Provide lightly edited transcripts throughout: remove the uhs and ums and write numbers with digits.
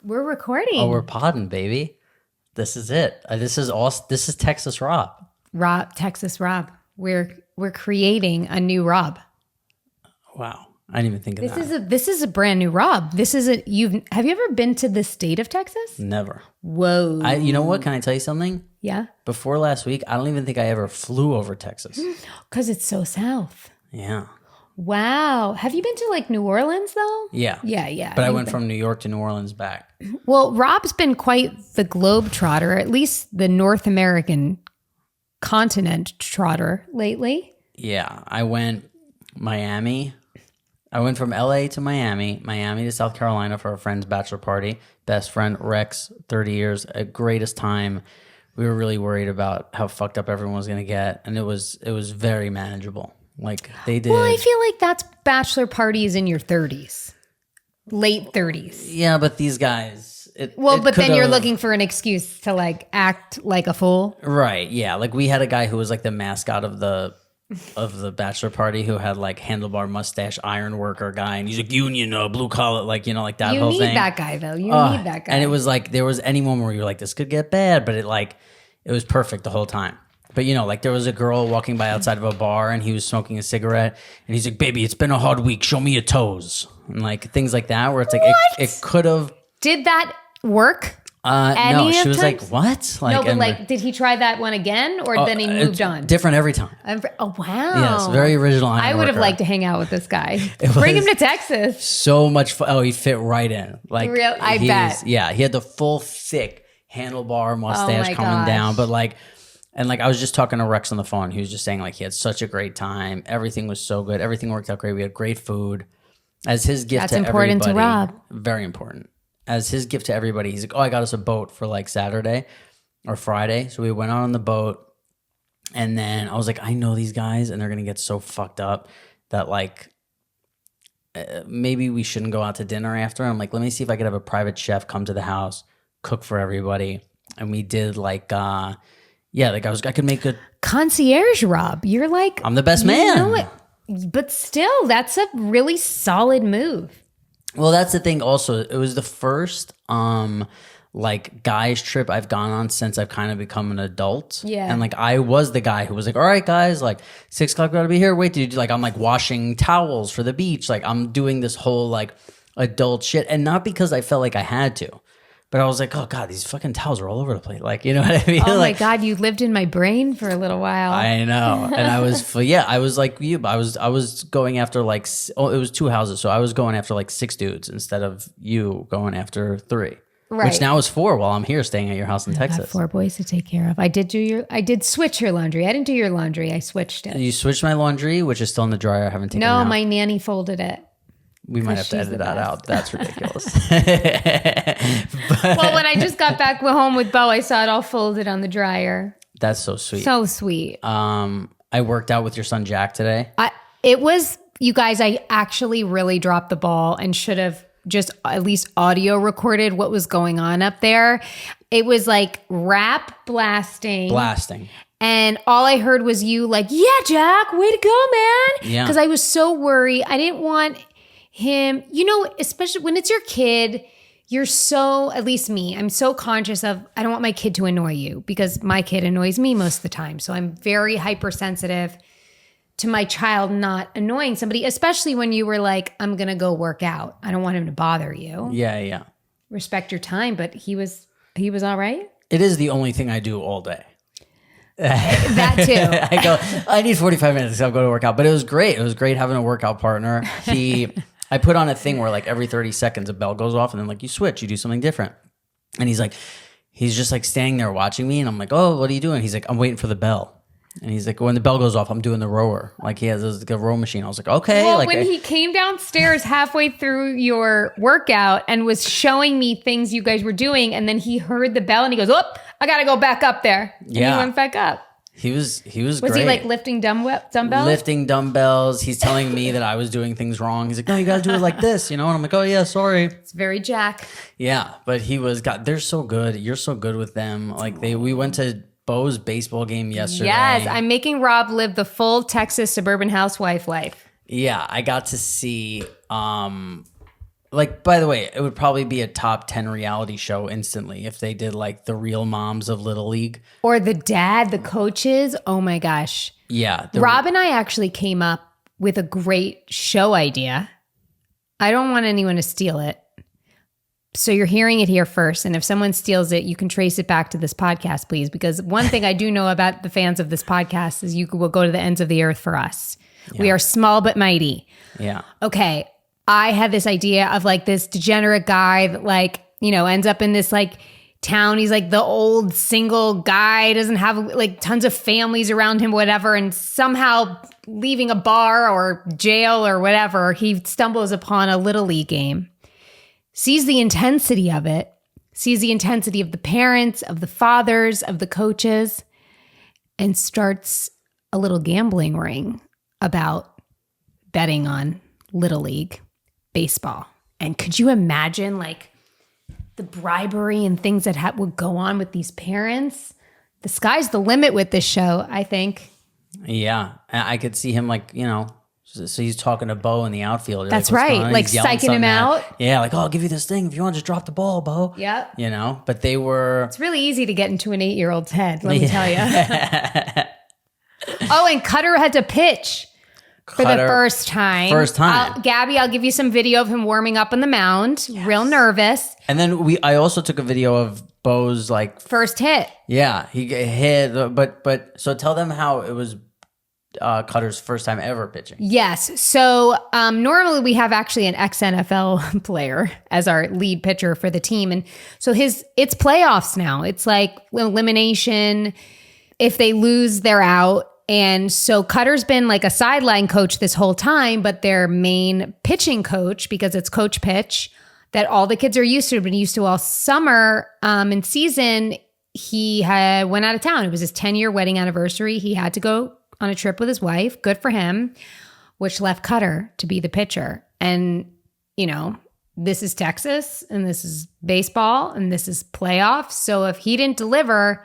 We're recording. Oh, we're podding, baby. This is it. This is Texas Rob. Texas Rob. We're creating a new Rob. Wow. I didn't even think of that. This is a brand new Rob. Have you ever been to the state of Texas? Never. Whoa. You know what? Can I tell you something? Yeah. Before last week, I don't even think I ever flew over Texas. Because it's so south. Yeah. Wow. Have you been to like New Orleans though? Yeah. Yeah. But I went from New York to New Orleans back. Well, Rob's been quite the globe trotter, at least the North American continent trotter lately. Yeah. I went Miami. I went from LA to Miami to South Carolina for a friend's bachelor party. Best friend, Rex, 30 years, a greatest time. We were really worried about how fucked up everyone was going to get. And it was very manageable. Like they did. Well, I feel like that's bachelor parties in your 30s, late 30s. Yeah, but these guys. But then you're looking for an excuse to like act like a fool. Right. Yeah. Like we had a guy who was like the mascot of the bachelor party who had like handlebar mustache iron worker guy, and he's like union blue collar, like like that whole thing. You need that guy though. You need that guy. And it was like there was any moment where you were like this could get bad, but it was perfect the whole time. But like there was a girl walking by outside of a bar and he was smoking a cigarette and he's like, baby, it's been a hard week. Show me your toes. And like things like that where it's like it could have. Did that work? No, she was like, what? Like, no, but did he try that one again or then he moved on? Different every time. Oh, wow. Yes, very original. I would have liked to hang out with this guy. Bring him to Texas. So much fun. Oh, he fit right in. Like, I bet. Yeah, he had the full thick handlebar mustache coming down. But I was just talking to Rex on the phone. He was just saying like he had such a great time. Everything was so good. Everything worked out great. We had great food. As his gift to everybody. That's important to Rob. Very important. As his gift to everybody, he's like, oh, I got us a boat for like Saturday or Friday. So we went out on the boat. And then I was like, I know these guys and they're going to get so fucked up that like maybe we shouldn't go out to dinner after. I'm like, let me see if I could have a private chef come to the house, cook for everybody. And we did I could make a concierge Rob. You're like, I'm the best man. But still, that's a really solid move. Well, that's the thing also. It was the first guys trip I've gone on since I've kind of become an adult. Yeah. And I was the guy who was like, all right, guys, 6 o'clock gotta be here. Wait, dude, I'm washing towels for the beach. I'm doing this whole adult shit. And not because I felt like I had to. But I was like, oh God, these fucking towels are all over the place. You know what I mean? Oh my God, you lived in my brain for a little while. I know. And I was, I was like you. I was going after it was 2 houses. So I was going after 6 dudes instead of you going after 3. Right. Which now is 4 while I'm here staying at your house in Texas. I got 4 boys to take care of. I did switch your laundry. I didn't do your laundry. I switched it. You switched my laundry, which is still in the dryer. I haven't taken it out. No, my nanny folded it. We might have to edit that out. That's ridiculous. Well, when I just got back home with Bo, I saw it all folded on the dryer. That's so sweet. So sweet. I worked out with your son Jack today. You guys, I actually really dropped the ball and should have just at least audio recorded what was going on up there. It was like rap blasting. And all I heard was you yeah, Jack, way to go, man. Yeah. Because I was so worried. I didn't want him, especially when it's your kid, you're so, at least me, I'm so conscious of, I don't want my kid to annoy you because my kid annoys me most of the time. So I'm very hypersensitive to my child not annoying somebody, especially when you were like, I'm going to go work out. I don't want him to bother you. Yeah. Respect your time, but he was all right? It is the only thing I do all day. That too. I need 45 minutes to go to work out. But it was great. It was great having a workout partner. I put on a thing where every 30 seconds a bell goes off and then you switch, you do something different. And he's just standing there watching me and I'm like, oh, what are you doing? He's like, I'm waiting for the bell. And he's like, when the bell goes off, I'm doing the rower. He has a row machine. I was like, okay. Well, when he came downstairs halfway through your workout and was showing me things you guys were doing, and then he heard the bell and he goes, oh, I got to go back up there. And he went back up. He was great. Was he lifting dumbbells? Lifting dumbbells. He's telling me that I was doing things wrong. He's like, no, you got to do it like this, And I'm like, oh yeah, sorry. It's very Jack. Yeah, but they're so good. You're so good with them. We went to Bo's baseball game yesterday. Yes, I'm making Rob live the full Texas suburban housewife life. Yeah, I got to see Like, by the way, it would probably be a top 10 reality show instantly if they did like the real moms of Little League. Or the dad, the coaches. Oh my gosh. Yeah. Rob and I actually came up with a great show idea. I don't want anyone to steal it. So you're hearing it here first. And if someone steals it, you can trace it back to this podcast, please. Because one thing I do know about the fans of this podcast is you will go to the ends of the earth for us. Yeah. We are small but mighty. Yeah. Okay. I had this idea of like this degenerate guy that like, you know, ends up in this like town. He's like the old single guy, doesn't have like tons of families around him, whatever. And somehow leaving a bar or jail or whatever, he stumbles upon a Little League game, sees the intensity of it, sees the intensity of the parents, of the fathers, of the coaches, and starts a little gambling ring about betting on Little League baseball. And could you imagine like the bribery and things that would go on with these parents? The sky's the limit with this show, I think. Yeah. I could see him like, you know, so he's talking to Bo in the outfield. You're That's like, right. Like psyching him out. Yeah. Like, oh, I'll give you this thing. If you want, just drop the ball, Bo. Yep. You know, but they were. It's really easy to get into an 8-year-old's head, let me tell you. Oh, and Cutter had to pitch. For the first time. Gabby, I'll give you some video of him warming up on the mound. Yes. Real nervous. And then I also took a video of Bo's like first hit. Yeah, he hit. But so tell them how it was Cutter's first time ever pitching. Yes. So normally we have actually an ex-NFL player as our lead pitcher for the team. And so it's playoffs now. It's like elimination. If they lose, they're out. And so Cutter's been like a sideline coach this whole time, but their main pitching coach, because it's coach pitch, that all the kids are used to, been used to all summer and season, he went out of town. It was his 10-year wedding anniversary. He had to go on a trip with his wife. Good for him, which left Cutter to be the pitcher. And, you know, this is Texas and this is baseball and this is playoffs. So if he didn't deliver...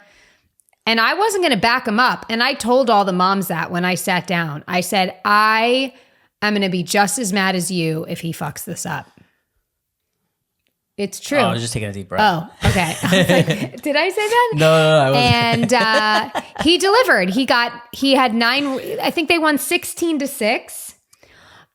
And I wasn't going to back him up. And I told all the moms that when I sat down. I said, I am going to be just as mad as you if he fucks this up. It's true. Oh, I was just taking a deep breath. Oh, okay. I was like, did I say that? No, I wasn't. And he delivered. He had 9, I think they won 16-6.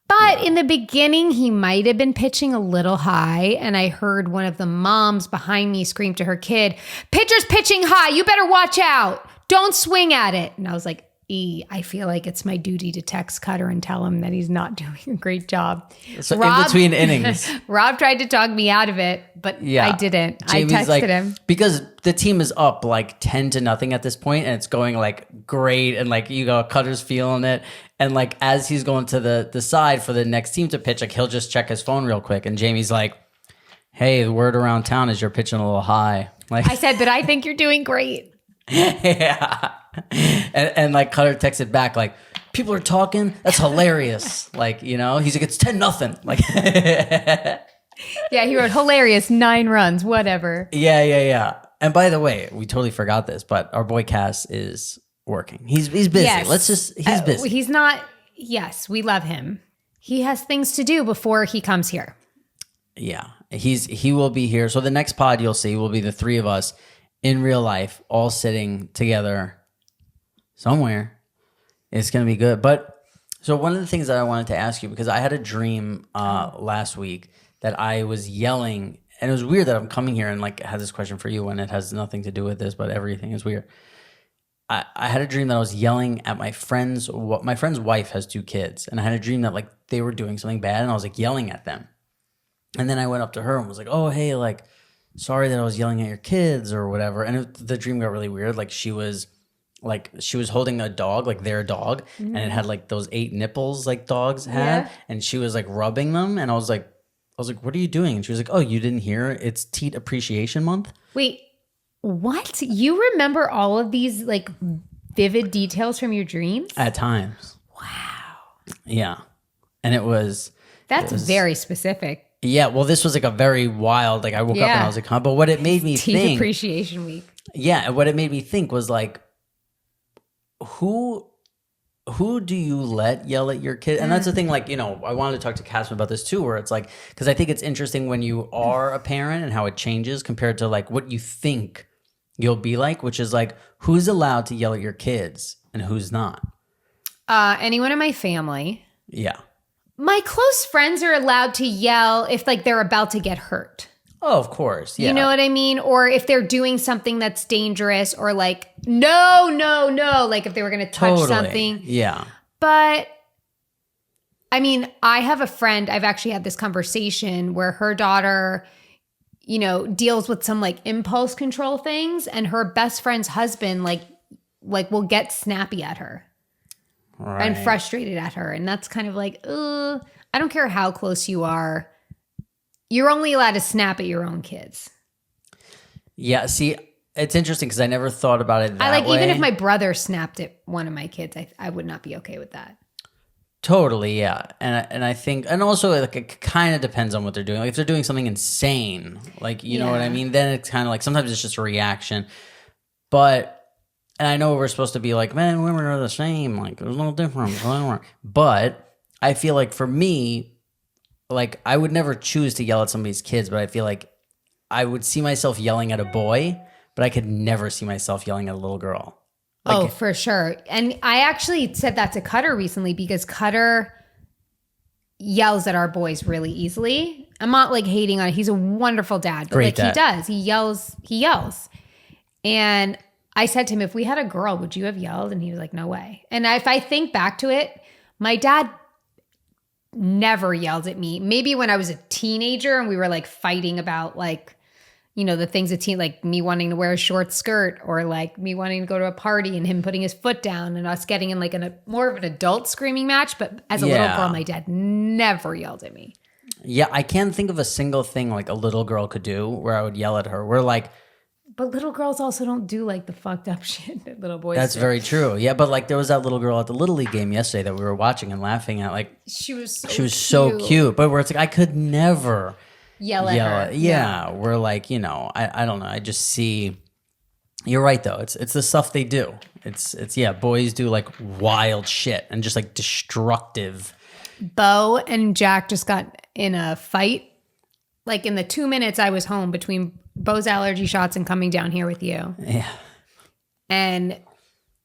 But in the beginning, he might have been pitching a little high. And I heard one of the moms behind me scream to her kid, "Pitcher's pitching high. You better watch out. Don't swing at it." And I was like, I feel like it's my duty to text Cutter and tell him that he's not doing a great job. So in between innings. Rob tried to talk me out of it, but I didn't. Jamie's I texted him. Because the team is up like 10-0 at this point, and it's going like great. And like you go, Cutter's feeling it. And like as he's going to the side for the next team to pitch, like he'll just check his phone real quick. And Jamie's like, "Hey, the word around town is you're pitching a little high." Like I said, "But I think you're doing great." Yeah. And like Cutter texted back like, "People are talking. That's hilarious." Like, you know, he's like, "It's 10-0." Like, yeah, he wrote hilarious 9 runs, whatever. Yeah. And by the way, we totally forgot this, but our boy Cass is working. He's busy. Yes. He's busy. He's not. Yes, we love him. He has things to do before he comes here. Yeah, he will be here. So the next pod you'll see will be the 3 of us in real life, all sitting together somewhere. It's going to be good. But so one of the things that I wanted to ask you, because I had a dream last week that I was yelling, and it was weird that I'm coming here and like had this question for you when it has nothing to do with this, but everything is weird. I had a dream that I was yelling at my friend's wife has 2 kids, and I had a dream that like they were doing something bad, and I was like yelling at them. And then I went up to her and was like, "Oh, hey, like, sorry that I was yelling at your kids or whatever." And the dream got really weird. Like she was holding a dog, like their dog, and it had like those 8 nipples like dogs had, and she was like rubbing them. And I was like, "What are you doing?" And she was like, "Oh, you didn't hear? It's Teat Appreciation Month." Wait, what? You remember all of these like vivid details from your dreams? At times. Wow. Yeah. And That's very specific. Yeah, well, this was like a very wild, like I woke up and I was like, huh? But what it made me think. Teat Appreciation Week. Yeah, what it made me think was like, who who do you let yell at your kid? And that's the thing, like, you know, I wanted to talk to Casper about this too, where it's like, because I think it's interesting when you are a parent and how it changes compared to like what you think you'll be like, which is like, who's allowed to yell at your kids and who's not? Anyone in my family. Yeah. My close friends are allowed to yell if like they're about to get hurt. Oh, of course. Yeah. You know what I mean? Or if they're doing something that's dangerous, or like, no, like if they were going to touch something. Yeah. But I mean, I have a friend, I've actually had this conversation where her daughter, you know, deals with some like impulse control things, and her best friend's husband like will get snappy at her. Right. And frustrated at her. And that's kind of like, I don't care how close you are. You're only allowed to snap at your own kids. Yeah, see, it's interesting because I never thought about it that way. Even if my brother snapped at one of my kids, I would not be okay with that. Totally, yeah. And I think, and also like it kind of depends on what they're doing. Like if they're doing something insane, like, you know what I mean? Then it's kind of like, sometimes it's just a reaction. But, and I know we're supposed to be like, men and women are the same. Like there's no difference. But I feel like for me, like, I would never choose to yell at somebody's kids, but I feel like I would see myself yelling at a boy, but I could never see myself yelling at a little girl. Like, for sure. And I actually said that to Cutter recently because Cutter yells at our boys really easily. I'm not like hating on it. He's a wonderful dad. But great like dad. He yells. And I said to him, if we had a girl, would you have yelled? And he was like, no way. And if I think back to it, my dad never yelled at me. Maybe when I was a teenager and we were like fighting about like, you know, the things like me wanting to wear a short skirt, or like me wanting to go to a party and him putting his foot down and us getting in like a more of an adult screaming match. But as a little girl, my dad never yelled at me. Yeah, I can't think of a single thing like a little girl could do where I would yell at her. We're like, but little girls also don't do like the fucked up shit that little boys That's do. very true. Yeah, but like there was that little girl at the Little League game yesterday that we were watching and laughing at. Like she was so cute. But where it's like I could never yell at her. Yeah, we're like, you know, I don't know. I just see. You're right though. It's the stuff they do. It's boys do like wild shit and just like destructive. Bo and Jack just got in a fight. Like in the 2 minutes I was home between Bo's allergy shots and coming down here with you. Yeah. And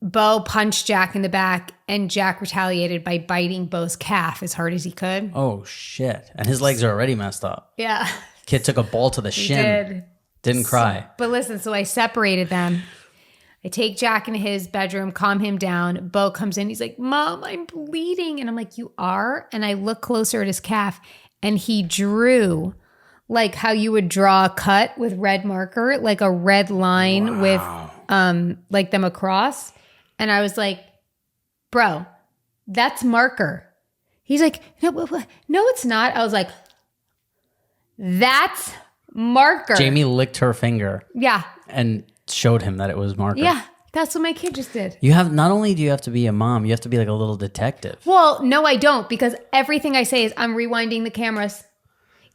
Bo punched Jack in the back, and Jack retaliated by biting Bo's calf as hard as he could. Oh, shit. And his legs are already messed up. Yeah. Kid took a ball to the shin. Didn't cry. But listen, so I separated them. I take Jack into his bedroom, calm him down. Bo comes in. He's like, Mom, I'm bleeding. And I'm like, you are? And I look closer at his calf, and he drew like how you would draw a cut with red marker, like a red line with like them across. And I was like, bro, that's marker. He's like, no, it's not. I was like, that's marker. Jamie licked her finger. Yeah. And showed him that it was marker. Yeah. That's what my kid just did. You have, not only do you have to be a mom, you have to be like a little detective. Well, no, I don't, because everything I say is I'm rewinding the cameras.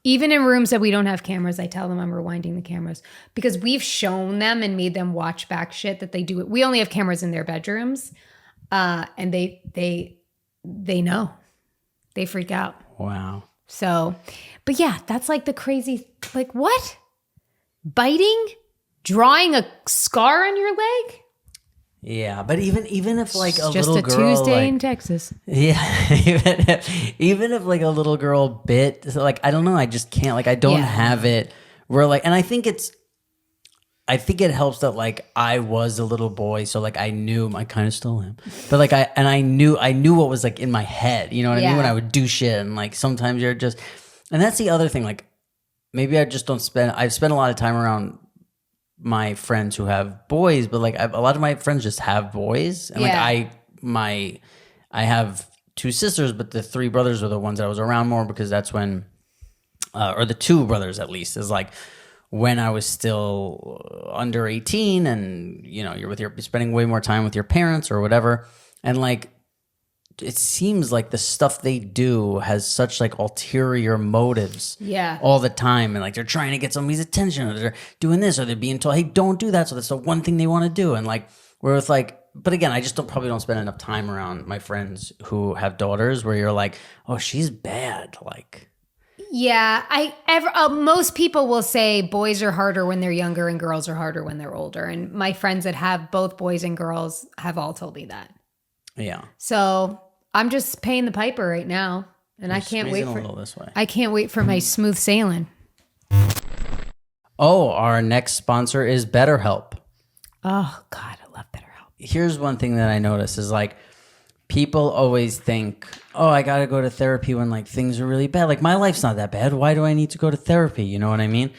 Even in rooms that we don't have cameras, I tell them I'm rewinding the cameras because we've shown them and made them watch back shit that they do. We only have cameras in their bedrooms, and they know. They freak out. Wow. So, but yeah, that's like the crazy, like what? Biting? Drawing a scar on your leg? Yeah, but even if like a just little girl, Tuesday like, in Texas. Yeah, even if like a little girl bit, so like I don't know, I just can't, like I don't have it. Where like, and I think it helps that like I was a little boy, so like I kind of still am, but like I knew what was like in my head, you know what I mean, when I would do shit, and like sometimes you're just, and that's the other thing, like maybe I've spent a lot of time around my friends who have boys, but like a lot of my friends just have boys, and like I have two sisters, but the three brothers are the ones that I was around more because that's when, or the two brothers at least, is like when I was still under 18, and you know you're spending way more time with your parents or whatever, and like it seems like the stuff they do has such like ulterior motives all the time, and like they're trying to get somebody's attention, or they're doing this, or they're being told, hey, don't do that, so that's the one thing they want to do. And like where it's like but again, I just probably don't spend enough time around my friends who have daughters where you're like, oh, she's bad. Like, Yeah, most people will say boys are harder when they're younger and girls are harder when they're older. And my friends that have both boys and girls have all told me that. yeah. So I'm just paying the piper right now, and I can't wait I can't wait for my smooth sailing. Oh, our next sponsor is BetterHelp. Oh God, I love BetterHelp. Here's one thing that I notice is like people always think, oh, I got to go to therapy when like things are really bad. Like my life's not that bad. Why do I need to go to therapy? You know what I mean?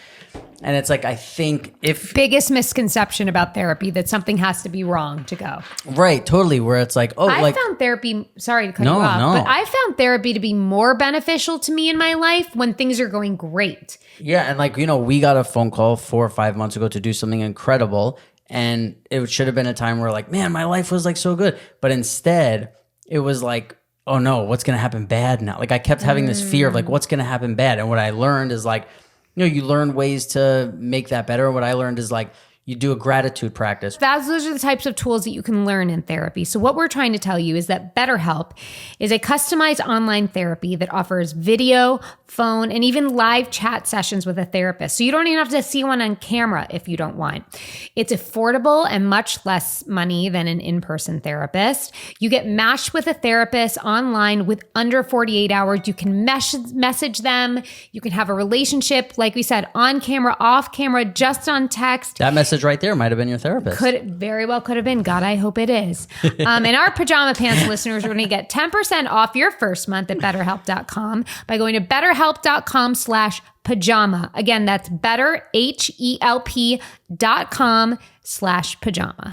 And it's like, I think biggest misconception about therapy, that something has to be wrong to go. Right. Totally. Where it's like, oh, I found therapy, sorry to cut you off, but I found therapy to be more beneficial to me in my life when things are going great. Yeah. And like, we got a phone call 4 or 5 months ago to do something incredible. And it should have been a time where like, man, my life was like so good. But instead it was like, oh no, what's going to happen bad now? Like I kept having this fear of like, what's going to happen bad? And what I learned is like, you learn ways to make that better. What I learned is like, you do a gratitude practice. Those are the types of tools that you can learn in therapy. So what we're trying to tell you is that BetterHelp is a customized online therapy that offers video, phone, and even live chat sessions with a therapist. So you don't even have to see one on camera if you don't want. It's affordable and much less money than an in-person therapist. You get matched with a therapist online with under 48 hours. You can message them. You can have a relationship, like we said, on camera, off camera, just on text. That message right there might have been your therapist. Very well could have been. God, I hope it is. And our Pajama Pants listeners are going to get 10% off your first month at BetterHelp.com by going to BetterHelp.com/pajama. Again, that's BetterHelp.com/pajama.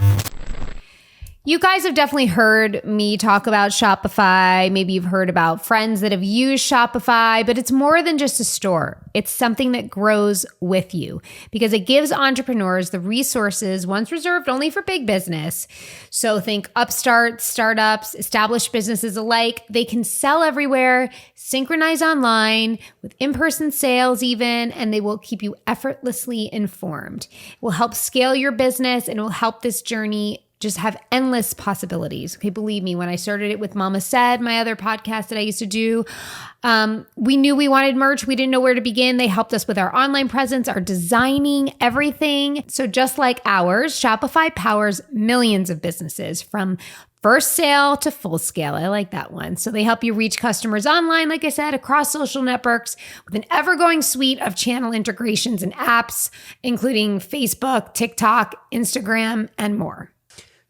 You guys have definitely heard me talk about Shopify. Maybe you've heard about friends that have used Shopify, but it's more than just a store. It's something that grows with you because it gives entrepreneurs the resources once reserved only for big business. So think upstarts, startups, established businesses alike. They can sell everywhere, synchronize online with in-person sales even, and they will keep you effortlessly informed. It will help scale your business and it will help this journey just have endless possibilities. Okay, believe me, when I started it with Mama Said, my other podcast that I used to do, we knew we wanted merch. We didn't know where to begin. They helped us with our online presence, our designing, everything. So just like ours, Shopify powers millions of businesses from first sale to full scale. I like that one. So they help you reach customers online, like I said, across social networks with an ever-growing suite of channel integrations and apps, including Facebook, TikTok, Instagram, and more.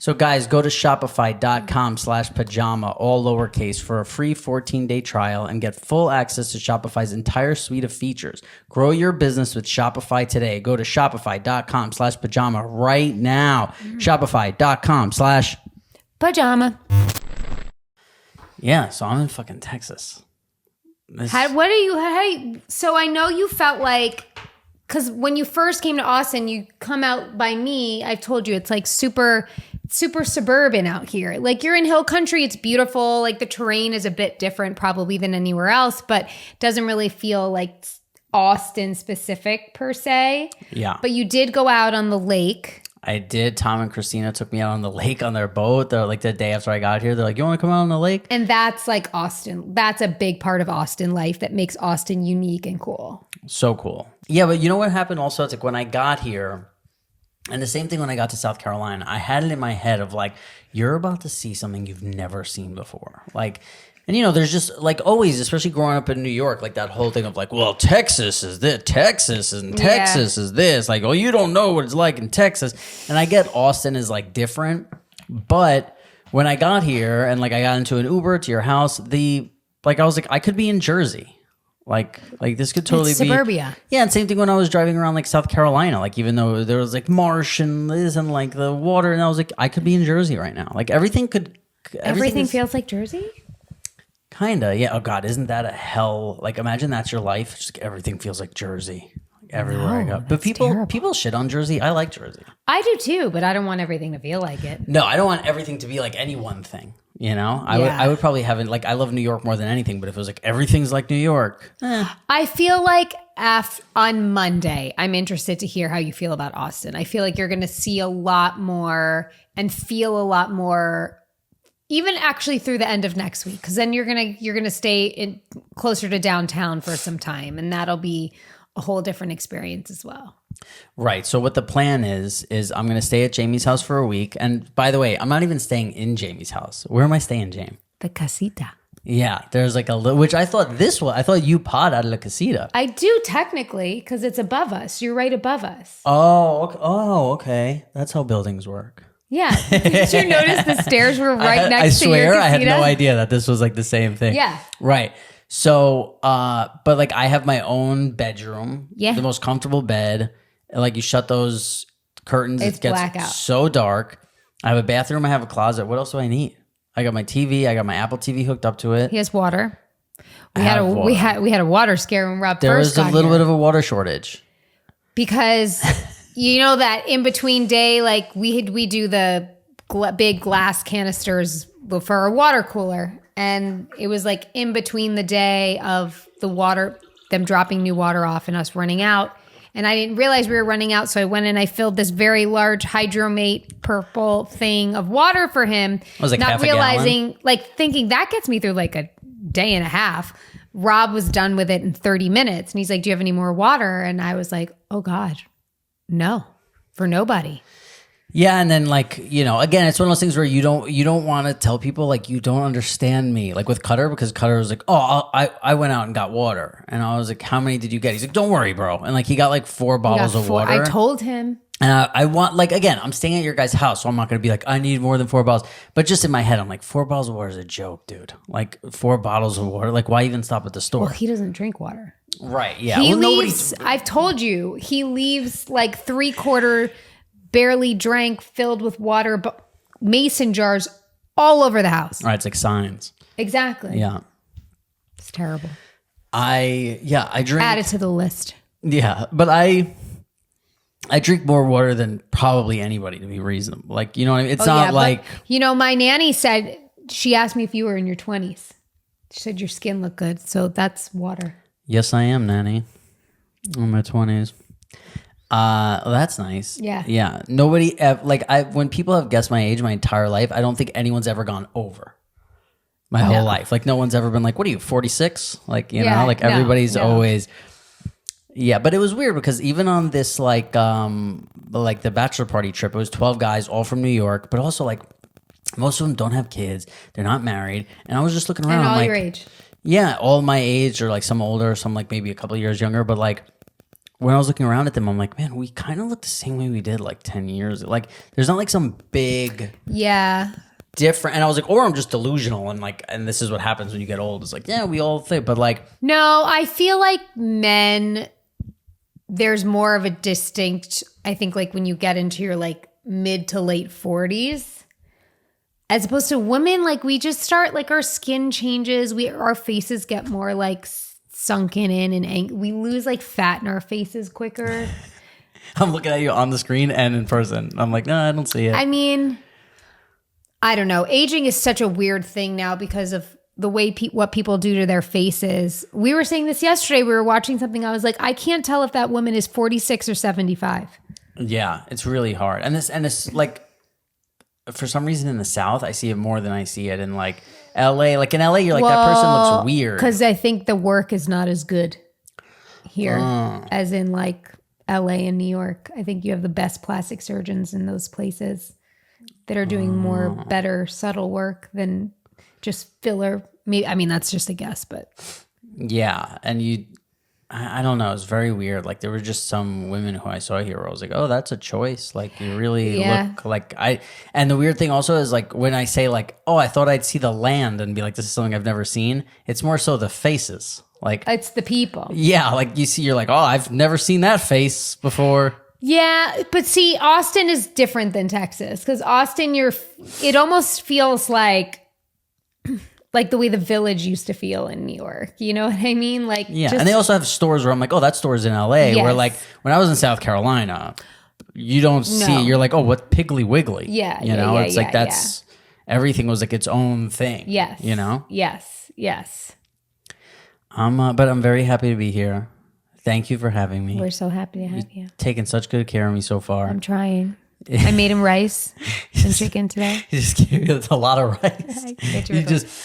So guys, go to shopify.com/pajama, all lowercase, for a free 14-day trial and get full access to Shopify's entire suite of features. Grow your business with Shopify today. Go to shopify.com/pajama right now. Shopify.com/pajama. Yeah, so I'm in fucking Texas. So I know you felt like, because when you first came to Austin, you come out by me, I've told you, it's like super suburban out here. Like you're in hill country. It's beautiful. Like the terrain is a bit different probably than anywhere else, but doesn't really feel like Austin specific per se. Yeah. But you did go out on the lake. I did. Tom and Christina took me out on the lake on their boat. They're like the day after I got here. They're like, you want to come out on the lake? And that's like Austin. That's a big part of Austin life that makes Austin unique and cool. So cool. Yeah, but you know what happened also? It's like when I got here, and the same thing when I got to South Carolina, I had it in my head of like, you're about to see something you've never seen before. Like, and there's just like always, especially growing up in New York, like that whole thing of like, well, Texas is this, Texas is this. Like, oh, you don't know what it's like in Texas. And I get Austin is like different. But when I got here and like I got into an Uber to your house, I was like, I could be in Jersey. Like this could totally be suburbia. Yeah, and same thing when I was driving around like South Carolina. Like even though there was like marsh and this and like the water, and I was like, I could be in Jersey right now. Like everything feels like Jersey. Kinda, yeah. Oh God, isn't that a hell? Like imagine that's your life. Just like everything feels like Jersey everywhere I go. But people shit on Jersey. I like Jersey. I do too, but I don't want everything to feel like it. No, I don't want everything to be like any one thing. I would probably have it like I love New York more than anything, but if it was like everything's like New York, I feel like on Monday, I'm interested to hear how you feel about Austin. I feel like you're going to see a lot more and feel a lot more, even actually through the end of next week, because then you're gonna stay closer to downtown for some time, and that'll be a whole different experience as well. Right. So what the plan is I'm going to stay at Jamie's house for a week. And by the way, I'm not even staying in Jamie's house. Where am I staying, Jamie? The casita. Yeah, there's like a little, which I thought you pod out of la casita. I do technically, because it's above us. You're right above us. Oh, okay. That's how buildings work. Yeah. Did you notice the stairs were right next to your casita? I had no idea that this was like the same thing. Yeah. Right. So, but like I have my own bedroom. Yeah. The most comfortable bed. Like you shut those curtains, It's it gets blackout. so dark. I have a bathroom. I have a closet. What else do I need? I got my TV. I got my Apple TV hooked up to it. He has water. We had a water scare when Rob There first was got a little here. bit of a water shortage. Because you know that in between day, like we do the big glass canisters for our water cooler, and it was like in between the day of the water, them dropping new water off and us running out, and I didn't realize we were running out, so I went and I filled this very large Hydromate purple thing of water for him, Was it not half a realizing, like thinking that gets me through like a day and a half. Rob was done with it in 30 minutes, and he's like, "Do you have any more water?" And I was like, "Oh God, no, for nobody." Yeah, and then like, you know, again, it's one of those things where you don't want to tell people like you don't understand me. Like with Cutter, because Cutter was like, "Oh, I went out and got water," and I was like, "How many did you get?" He's like, "Don't worry, bro." And like he got like 4 bottles of water. I told him. And I want, like, again, I'm staying at your guys' house, so I'm not going to be like, I need more than 4 bottles. But just in my head, I'm like, 4 bottles of water is a joke, dude. Like 4 bottles of water, like why even stop at the store? Well, he doesn't drink water. Right? Yeah. He well, leaves. I've told you, he leaves like 3/4 barely drank, filled with water, but mason jars all over the house. Right. It's like signs. Exactly. Yeah. It's terrible. I drink. Add it to the list. Yeah, but I drink more water than probably anybody, to be reasonable. Like, you know what I mean? It's not like... But, you know, my nanny said, she asked me if you were in your 20s. She said your skin looked good. So that's water. Yes, I am, Nanny. I'm in my 20s. That's nice. Yeah. Yeah. Nobody... when people have guessed my age my entire life, I don't think anyone's ever gone over my whole life. Like, no one's ever been like, what are you, 46? Like, you know? Like, everybody's always... Yeah, but it was weird because even on this like the bachelor party trip, it was 12 guys all from New York, but also like most of them don't have kids, they're not married, and I was just looking around. And all like, your age. Yeah, all my age, or like some older, some like maybe a couple of years younger. But like when I was looking around at them, I'm like, man, we kind of look the same way we did like 10 years. Like there's not like some big different. And I was like, or I'm just delusional, and this is what happens when you get old. It's like, yeah, we all think, but like, no, I feel like men. There's more of a distinct, I think, like when you get into your like mid to late 40s, as opposed to women, like we just start, like our skin changes, our faces get more like sunken in, and we lose like fat in our faces quicker. I'm looking at you on the screen and in person. I'm like, no, I don't see it. I mean, I don't know. Aging is such a weird thing now because of the way what people do to their faces. We were saying this yesterday. We were watching something. I was like, I can't tell if that woman is 46 or 75. Yeah, it's really hard. And this like, for some reason in the South, I see it more than I see it in like LA. Like in LA, you're like, that person looks weird. Because I think the work is not as good here as in like LA and New York. I think you have the best plastic surgeons in those places that are doing more better, subtle work than just filler. Maybe, I mean, that's just a guess, but yeah. And I don't know. It's very weird. Like there were just some women who I saw here where I was like, oh, that's a choice. Like you really look like and the weird thing also is like when I say like, oh, I thought I'd see the land and be like, this is something I've never seen. It's more so the faces. Like it's the people. Yeah. Like you're like, oh, I've never seen that face before. Yeah, but see, Austin is different than Texas because Austin, it almost feels like the way the Village used to feel in New York. You know what I mean? Like, yeah. And they also have stores where I'm like, oh, that store's in LA. Yes. Where like when I was in South Carolina, you don't see, you're like, oh, what Piggly Wiggly? Yeah. You know, it's like that's everything was like its own thing. Yes. You know? Yes. But I'm very happy to be here. Thank you for having me. We're so happy to have you. Taking such good care of me so far. I'm trying. I made him rice and chicken today. You just gave me a lot of rice.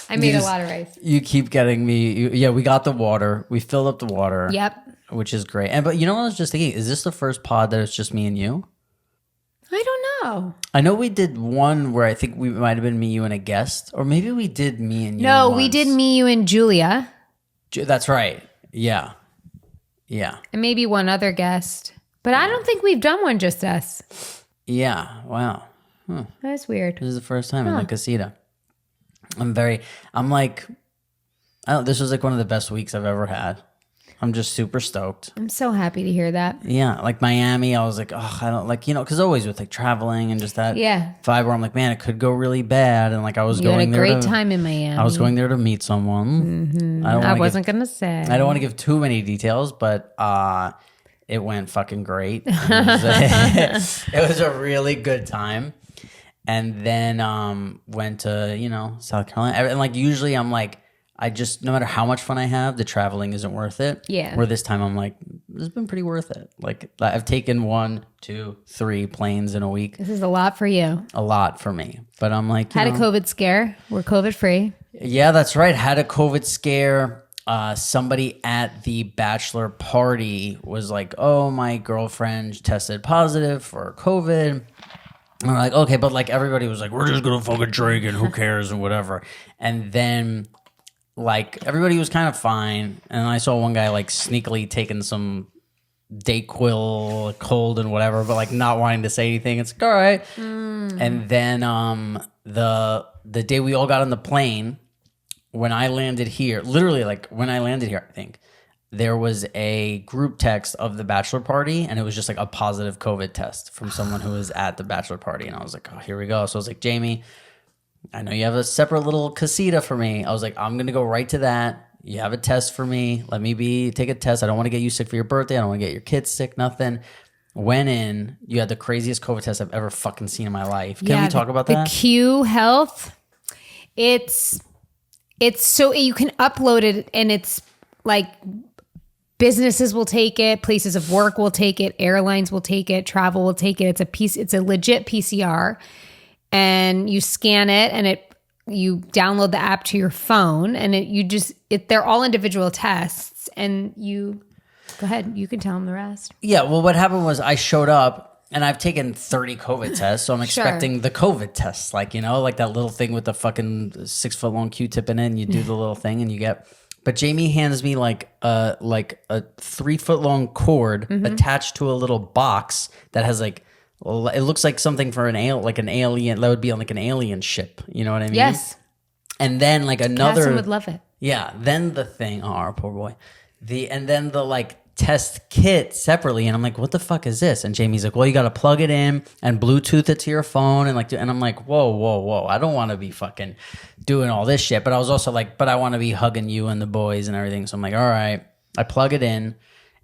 I made a lot of rice. You keep getting me. We got the water. We filled up the water. Yep. Which is great. But you know what I was just thinking? Is this the first pod that it's just me and you? I don't know. I know we did one where I think we might have been me, you, and a guest. Or maybe we did me and you. No, once. we did me, you, and Julia. That's right. Yeah. Yeah. And maybe one other guest. But I don't think we've done one just us. Yeah. Wow. That's weird. This is the first time in the casita. I'm like, this was like one of the best weeks I've ever had. I'm just super stoked. I'm so happy to hear that. Yeah. Like Miami, I was like, oh, I don't like, because always with like traveling and just that vibe where I'm like, man, it could go really bad. And like I was going there. You had a great time in Miami. I was going there to meet someone. Mm-hmm. I wasn't going to say. I don't want to give too many details, but it went fucking great. It was a really good time. And then went to, South Carolina. And like usually I'm like, no matter how much fun I have, the traveling isn't worth it. Yeah. Where this time I'm like, this has been pretty worth it. Like I've taken 1, 2, 3 planes in a week. This is a lot for you. A lot for me. But I'm like, had a COVID scare. We're COVID free. Yeah, that's right. Had a COVID scare. Somebody at the bachelor party was like, oh, my girlfriend tested positive for COVID. And we're like, okay, but like everybody was like, we're just going to fucking drink and who cares and whatever. And then like everybody was kind of fine. And I saw one guy like sneakily taking some Dayquil cold and whatever, but like not wanting to say anything. It's like, all right. And then the day we all got on the plane, when I landed here, literally like when I landed here, I think there was a group text of the bachelor party and it was just like a positive COVID test from someone who was at the bachelor party. And I was like, oh, here we go. So I was like, Jamie, I know you have a separate little casita for me. I was like, I'm going to go right to that. You have a test for me. Let me take a test. I don't want to get you sick for your birthday. I don't want to get your kids sick, nothing. Went in, you had the craziest COVID test I've ever fucking seen in my life. Can we talk about that? The Q Health, it's so you can upload it and it's like businesses will take it, places of work will take it, airlines will take it, travel will take it. It's a legit PCR and you scan it and you download the app to your phone and they're all individual tests and go ahead, you can tell them the rest. Yeah, well what happened was I showed up and I've taken 30 COVID tests, so I'm expecting the COVID tests, like that little thing with the fucking 6-foot-long Q-tip in it, and you do the little thing, and you get. But Jamie hands me like a 3-foot-long cord attached to a little box that has like, it looks like something for an alien that would be on like an alien ship. You know what I mean? Yes. And then like another. Cassim would love it. Yeah. Then the thing. Oh, our poor boy. And then the like test kit separately, and I'm like, what the fuck is this? And Jamie's like, well, you got to plug it in and Bluetooth it to your phone, and I'm like, whoa, I don't want to be fucking doing all this shit. But I was also like, but I want to be hugging you and the boys and everything. So I'm like, all right, I plug it in,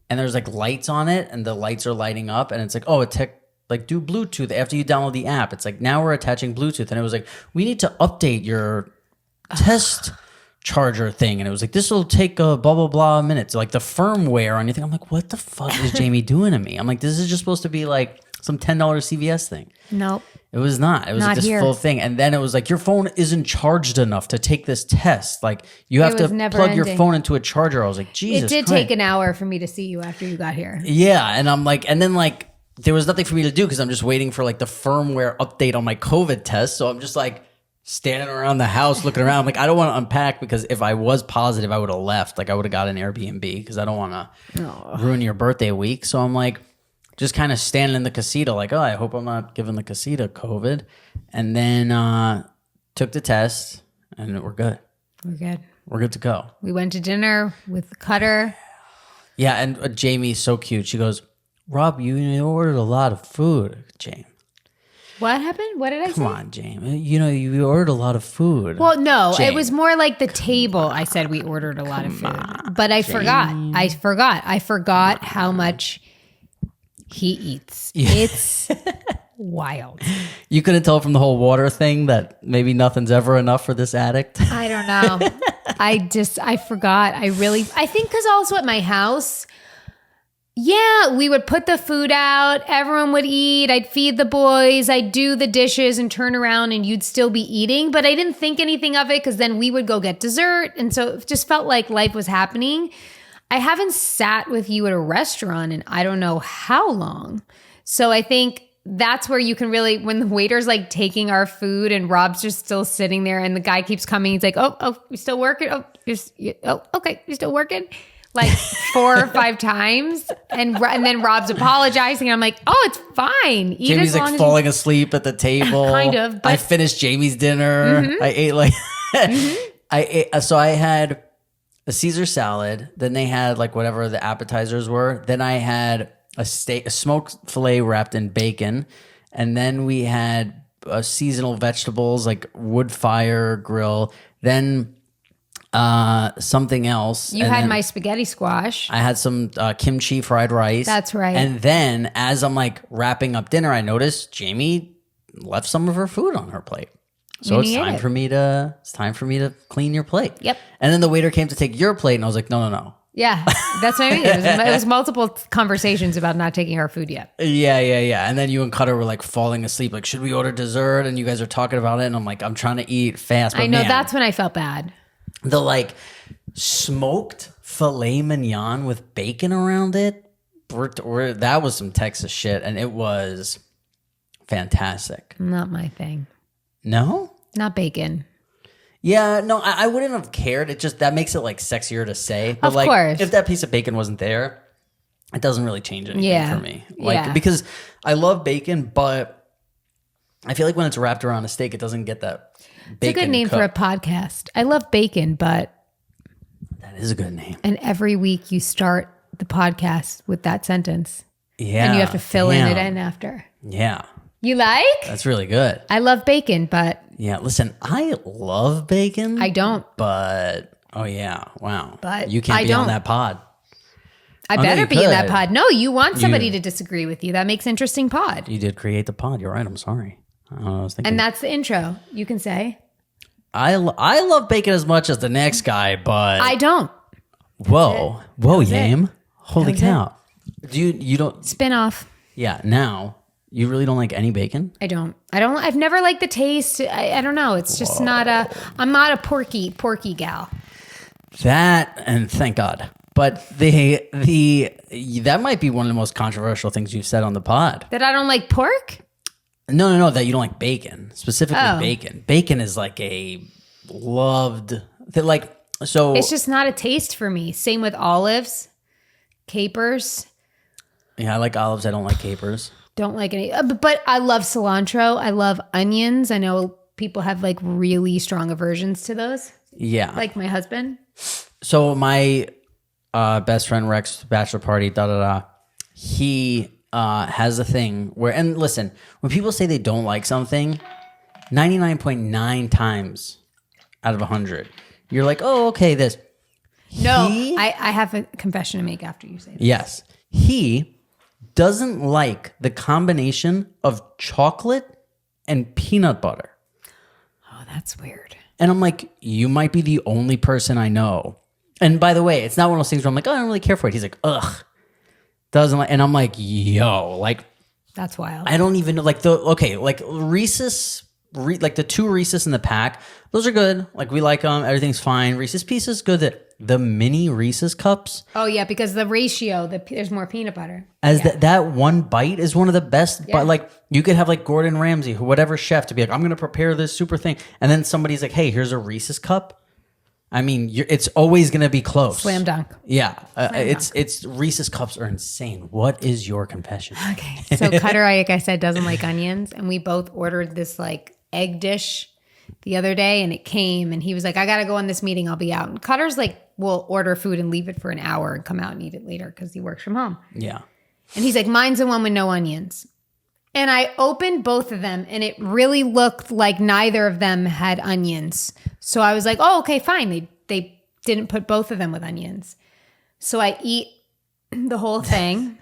and there's like lights on it, and the lights are lighting up, and it's like, oh, like do Bluetooth after you download the app. It's like now we're attaching Bluetooth, and it was like, we need to update your test charger thing, and it was like, this will take blah blah blah minutes, like the firmware on your thing. I'm like, what the fuck is Jamie doing to me? I'm like, this is just supposed to be like some $10 CVS thing. Nope, it was not. It was like this full thing, and then it was like, your phone isn't charged enough to take this test. Like you have to plug your phone into a charger. I was like, Jesus. It did take an hour for me to see you after you got here. Yeah, and I'm like, and then like there was nothing for me to do because I'm just waiting for like the firmware update on my COVID test. So I'm just like standing around the house looking around. I'm like, I don't want to unpack because if I was positive, I would have left. Like I would have got an Airbnb because I don't want to ruin your birthday week. So I'm like just kind of standing in the casita like, oh, I hope I'm not giving the casita COVID. And then took the test and we're good. We're good. We're good to go. We went to dinner with Cutter. Yeah, and Jamie's so cute. She goes, Rob, you ordered a lot of food, James. What happened? What did I say? Come on, James. You ordered a lot of food. Well, no, James. It was more like the table. I said we ordered a lot of food. But I forgot. I forgot how much he eats. Yeah. It's wild. You couldn't tell from the whole water thing that maybe nothing's ever enough for this addict? I don't know. I forgot. I think because also at my house, Yeah, we would put the food out. Everyone would eat. I'd feed the boys. I'd do the dishes and turn around and you'd still be eating. But I didn't think anything of it because then we would go get dessert. And so it just felt like life was happening. I haven't sat with you at a restaurant in I don't know how long. So I think that's where you can really, when the waiter's like taking our food and Rob's just still sitting there and the guy keeps coming, he's like, oh, you still working? Okay, you still working? Like 4 or 5 times. And then Rob's apologizing. And I'm like, oh, it's fine. Eat Jamie's as long like as falling asleep at the table. Kind of, but- I finished Jamie's dinner. I ate like, so I had a Caesar salad. Then they had like whatever the appetizers were. Then I had a smoked filet wrapped in bacon. And then we had seasonal vegetables like wood fire grill. Then something else. You had my spaghetti squash. I had some kimchi fried rice. That's right. And then as I'm like wrapping up dinner, I noticed Jamie left some of her food on her plate. So And it's he ate time it. for me to clean your plate. Yep. And then the waiter came to take your plate and I was like, no. Yeah, that's what I mean. It was multiple conversations about not taking our food yet. Yeah. And then you and Cutter were like falling asleep. Like, should we order dessert? And you guys are talking about it. And I'm like, I'm trying to eat fast. But I know, man, that's when I felt bad. the like smoked filet mignon with bacon around it. That was some Texas shit. And it was fantastic. Not my thing. No? Not bacon. Yeah, no, I wouldn't have cared. It just, that makes it like sexier to say. But Of like, course. if that piece of bacon wasn't there, it doesn't really change anything Yeah. for me. Like, Yeah. because I love bacon, but I feel like when it's wrapped around a steak, it doesn't get that bacon. It's a good name for a podcast. I love bacon, but That is a good name. and every week you start the podcast with that sentence. Yeah. And you have to fill in damn. it in after. Yeah. You like? That's really good. I love bacon, but Yeah. Listen, I love bacon. I don't. But, oh yeah. Wow. But you can't I be on don't. that pod. I no, better you be in that could. pod. No, you want somebody You- to disagree with you. That makes interesting pod. You did create the pod. You're right. I'm sorry. I was thinking. And that's the intro. You can say. I love bacon as much as the next guy, but I don't. whoa, Yame. Holy was cow. You don't, Spin off. yeah, now you really don't like any bacon? I don't. I've never liked the taste. I don't know. It's just not I'm not a porky gal. That, and thank God. But that might be one of the most controversial things you've said on the pod. That I don't like pork? No, that you don't like bacon. Specifically Oh. bacon. Bacon is like a loved, like, so. It's just not a taste for me. Same with olives, capers. Yeah, I like olives. I don't like capers. Don't like any. But I love cilantro. I love onions. I know people have like really strong aversions to those. Yeah. Like my husband. So my best friend Rex, bachelor party, he has a thing where, and listen, when people say they don't like something, 99.9 times out of 100, you're like, oh, okay, this. No, He- I have a confession to make after you say that. Yes. He doesn't like the combination of chocolate and peanut butter. Oh, that's weird. And I'm like, you might be the only person I know. And by the way, it's not one of those things where I'm like, oh, I don't really care for it. He's like, ugh. Doesn't like, and I'm like, yo, like, That's wild. I don't even know, like like Reese's, like the 2 Reese's in the pack, those are good. Like we like them, everything's fine. Reese's Pieces, good. The mini Reese's cups, Oh yeah, because the ratio, there's more peanut butter. as that one bite is one of the best. Yeah. But like you could have like Gordon Ramsay, whatever chef, to be like, I'm gonna prepare this super thing, and then somebody's like, hey, here's a Reese's cup. I mean, it's always gonna be close. Slam dunk. Yeah, it's Reese's cups are insane. What is your confession? Okay. So Cutter, like I said, doesn't like onions, and we both ordered this like egg dish the other day, and it came, and he was like, I gotta go on this meeting, I'll be out. And Cutter's like, we'll order food and leave it for an hour and come out and eat it later because he works from home. Yeah. And he's like, mine's the one with no onions. And I opened both of them, and it really looked like neither of them had onions. So I was like, oh, okay, fine. They didn't put both of them with onions. So I eat the whole thing,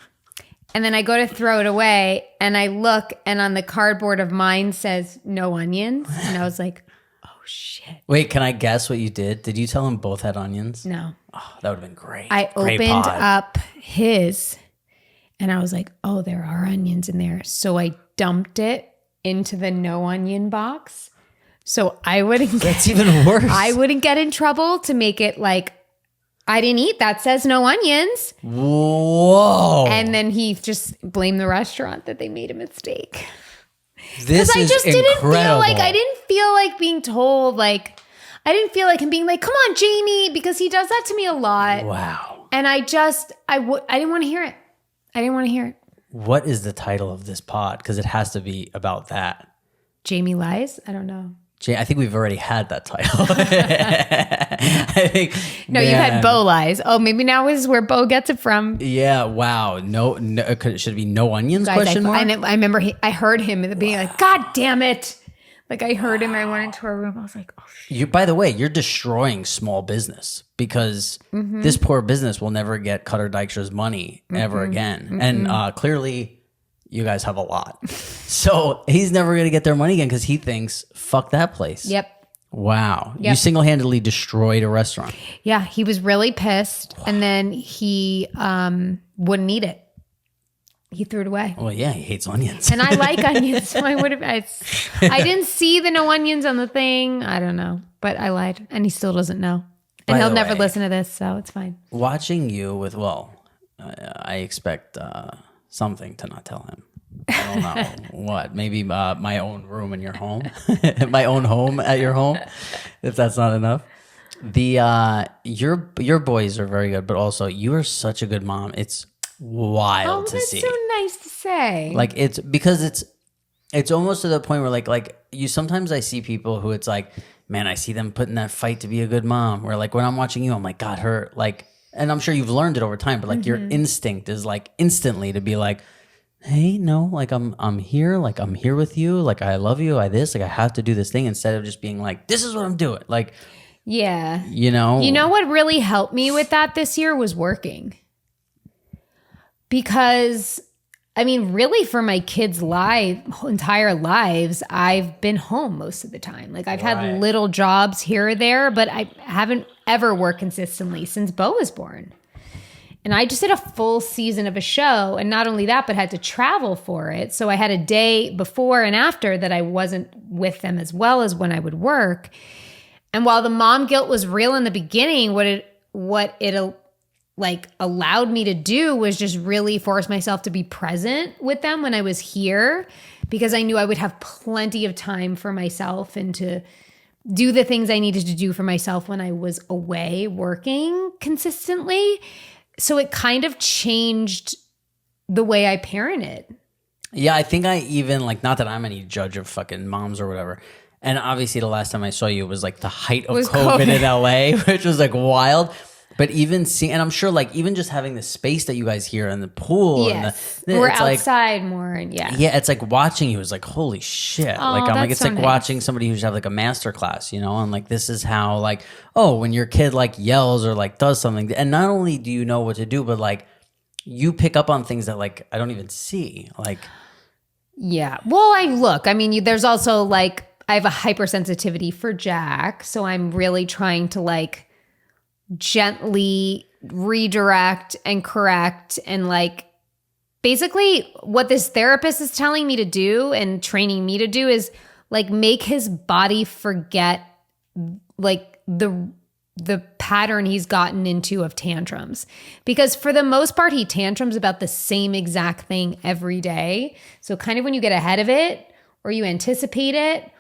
and then I go to throw it away, and I look, and on the cardboard of mine says no onions. And I was like, oh, shit. Wait, can I guess what you did? Did you tell him both had onions? No. Oh, that would have been great. I Great opened pod. up his, And I was like, oh, there are onions in there. So I dumped it into the no onion box. So I wouldn't That's even worse. I wouldn't get in trouble to make it like, I didn't eat, that says no onions. Whoa. And then he just blamed the restaurant that they made a mistake. This is incredible. I didn't feel like being told, like, I didn't feel like him being like, come on, Jamie, because he does that to me a lot. Wow. And I didn't want to hear it. I didn't want to hear it. What is the title of this pod? Because it has to be about that. Jamie Lies? I don't know. I think we've already had that title. I think, no, you had Bo Lies. Oh, maybe now is where Bo gets it from. Yeah, wow. No, should it be no onions? Guys, question mark? I remember I heard him being like, God damn it. Like I heard him. I went into our room. I was like, oh, shit. By the way, you're destroying small business because this poor business will never get Cutter Dykstra's money ever again. And clearly you guys have a lot. So he's never going to get their money again because he thinks, fuck that place. Yep. Wow. Yep. You single-handedly destroyed a restaurant. Yeah, he was really pissed. Wow. And then he wouldn't eat it. He threw it away. Well, yeah, he hates onions. And I like onions, so I would have. I didn't see the no onions on the thing. I don't know, but I lied, and he still doesn't know. And he'll never listen to this, so it's fine. Watching you with, I expect something to not tell him. I don't know what. Maybe my own room in your home, my own home at your home, if that's not enough. Your boys are very good, but also you are such a good mom. It's wild to see. Oh, that's so nice to say. Like it's because it's almost to the point where like you sometimes I see people who it's like, man, I see them putting that fight to be a good mom. Where like when I'm watching you, I'm like, God, her like, and I'm sure you've learned it over time, but like your instinct is like instantly to be like, hey, no, like I'm here, like I'm here with you, like I love you, I have to do this thing instead of just being like, this is what I'm doing. Like, yeah, you know what really helped me with that this year was working. Because, I mean, really for my kids' entire lives, I've been home most of the time. Like I've had little jobs here or there, but I haven't ever worked consistently since Bo was born. And I just did a full season of a show. And not only that, but had to travel for it. So I had a day before and after that I wasn't with them as well as when I would work. And while the mom guilt was real in the beginning, what it like allowed me to do was just really force myself to be present with them when I was here, because I knew I would have plenty of time for myself and to do the things I needed to do for myself when I was away working consistently. So it kind of changed the way I parented. Yeah, I think I even like, not that I'm any judge of fucking moms or whatever. And obviously the last time I saw you was like the height of COVID in LA, which was like wild. But even seeing, and I'm sure like even just having the space that you guys hear and the pool. Yes. And we're outside more. And yeah, it's like watching you is like, holy shit. Oh, like I'm like, it's so like nice. watching somebody who's have like a master class, you know? And like, this is how like, oh, when your kid like yells or like does something. And not only do you know what to do, but like you pick up on things that like, I don't even see. Like, yeah. Well, I mean, there's also like, I have a hypersensitivity for Jack. So I'm really trying to like, gently redirect and correct and like basically what this therapist is telling me to do and training me to do is like make his body forget like the pattern he's gotten into of tantrums, because for the most part he tantrums about the same exact thing every day. So kind of when you get ahead of it or you anticipate it,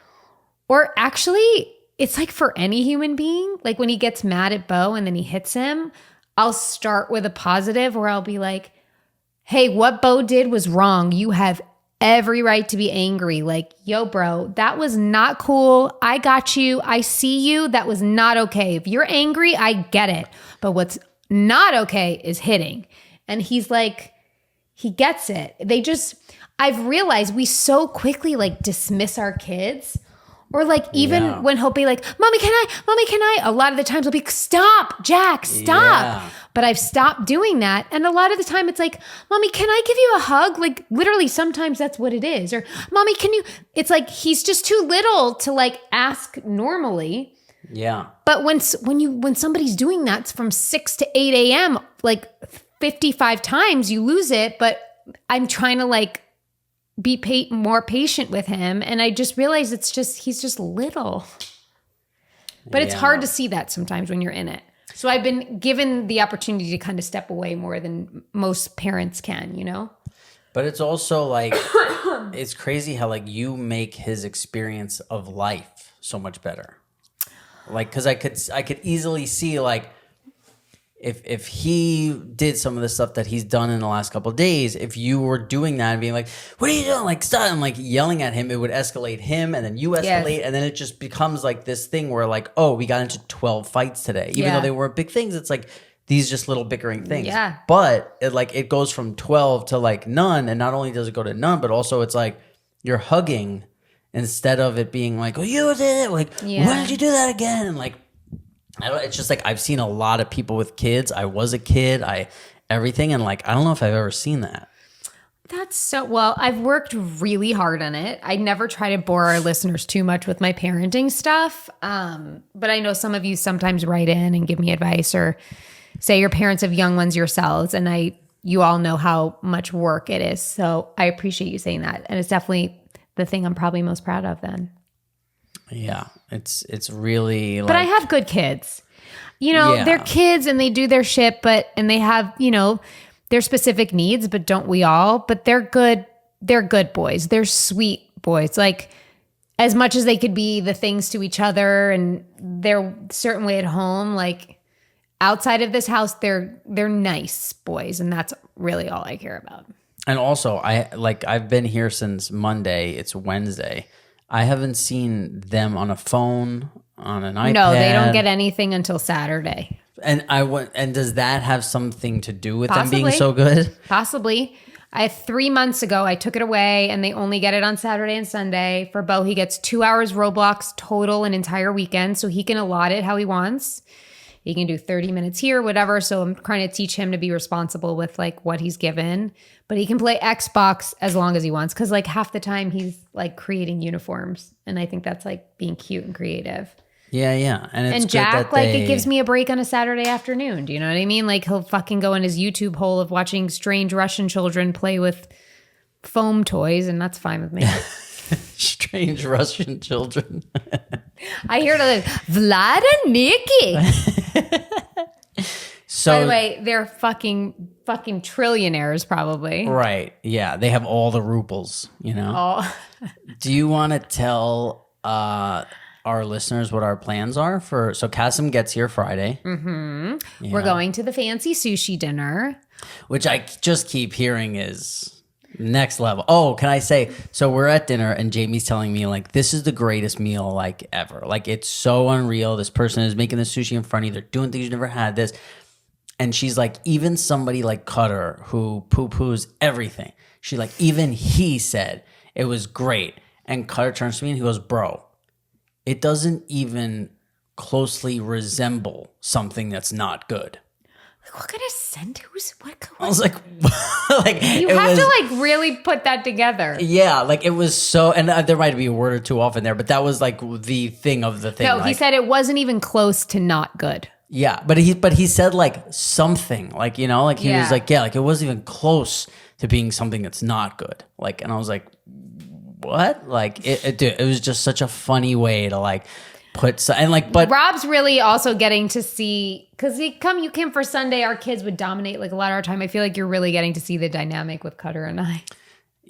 or actually it's like for any human being, like when he gets mad at Bo and then he hits him, I'll start with a positive where I'll be like, hey, what Bo did was wrong. You have every right to be angry. Like, yo, bro, that was not cool. I got you. I see you. That was not okay. If you're angry, I get it. But what's not okay is hitting. And he's like, he gets it. I've realized we so quickly like dismiss our kids. Or like even when he'll be like, Mommy, can I? A lot of the times he'll be, stop, Jack, stop. Yeah. But I've stopped doing that. And a lot of the time it's like, Mommy, can I give you a hug? Like literally sometimes that's what it is. Or Mommy, it's like he's just too little to like ask normally. Yeah. But when somebody's doing that from 6 to 8 a.m., like 55 times you lose it. But I'm trying to like be more patient with him. And I just realized he's just little. But it's hard to see that sometimes when you're in it. So I've been given the opportunity to kind of step away more than most parents can, you know? But it's also like, it's crazy how like you make his experience of life so much better. Like, cause I could easily see like, if he did some of the stuff that he's done in the last couple of days, if you were doing that and being like, what are you doing? Like, stop, and like yelling at him, it would escalate him, and then you escalate, and then it just becomes like this thing where like, oh, we got into 12 fights today. Even though they weren't big things, it's like these just little bickering things. Yeah. But it goes from 12 to like none, and not only does it go to none, but also it's like you're hugging instead of it being like, oh, you did it. Like, why did you do that again? And like, it's just like I've seen a lot of people with kids. I was a kid, everything, and like I don't know if I've ever seen that. That's so well. I've worked really hard on it. I never try to bore our listeners too much with my parenting stuff, but I know some of you sometimes write in and give me advice or say you're parents of young ones yourselves, and you all know how much work it is. So I appreciate you saying that, and it's definitely the thing I'm probably most proud of. Then. Yeah, it's really like... But I have good kids. You know, they're kids and they do their shit, and they have, you know, their specific needs, but don't we all? But they're good boys. They're sweet boys. Like, as much as they could be the things to each other and they're a certain way at home, like outside of this house, they're nice boys, and that's really all I care about. And also, I've been here since Monday. It's Wednesday. I haven't seen them on a phone, on an iPad. No, they don't get anything until Saturday. And does that have something to do with them being so good? Possibly. 3 months ago, I took it away, and they only get it on Saturday and Sunday. For Bo, he gets 2 hours Roblox total an entire weekend, so he can allot it how he wants. He can do 30 minutes here, whatever. So I'm trying to teach him to be responsible with like what he's given. But he can play Xbox as long as he wants, because like half the time he's like creating uniforms. And I think that's like being cute and creative. Yeah. And Jack, like it gives me a break on a Saturday afternoon. Do you know what I mean? Like he'll fucking go in his YouTube hole of watching strange Russian children play with foam toys, and that's fine with me. Strange Russian children. I hear the Vlad and Nikki. So, by the way, they're fucking trillionaires, probably. Right. Yeah. They have all the rubles, you know? Oh. Do you want to tell our listeners what our plans are for? So Kasim gets here Friday. Mm-hmm. Yeah. We're going to the fancy sushi dinner. Which I just keep hearing is next level. Oh, can I say, so we're at dinner and Jamie's telling me like, this is the greatest meal like ever. Like it's so unreal. This person is making the sushi in front of you. They're doing things you've never had this. And she's like, even somebody like Cutter who poo-poos everything. She like, even he said it was great. And Cutter turns to me and he goes, bro, it doesn't even closely resemble something that's not good. Like, what kind of scent? I was like, like you have to like really put that together. Yeah, like it was so, and there might be a word or two off in there, but that was like the thing of the thing. No, like, he said it wasn't even close to not good. Yeah, but he said like something, like, you know, like he was like, yeah, like it wasn't even close to being something that's not good. Like, and I was like, what? Like it was just such a funny way to like put so, and like, but Rob's really also getting to see, because you came for Sunday, our kids would dominate like a lot of our time. I feel like you're really getting to see the dynamic with Cutter and I.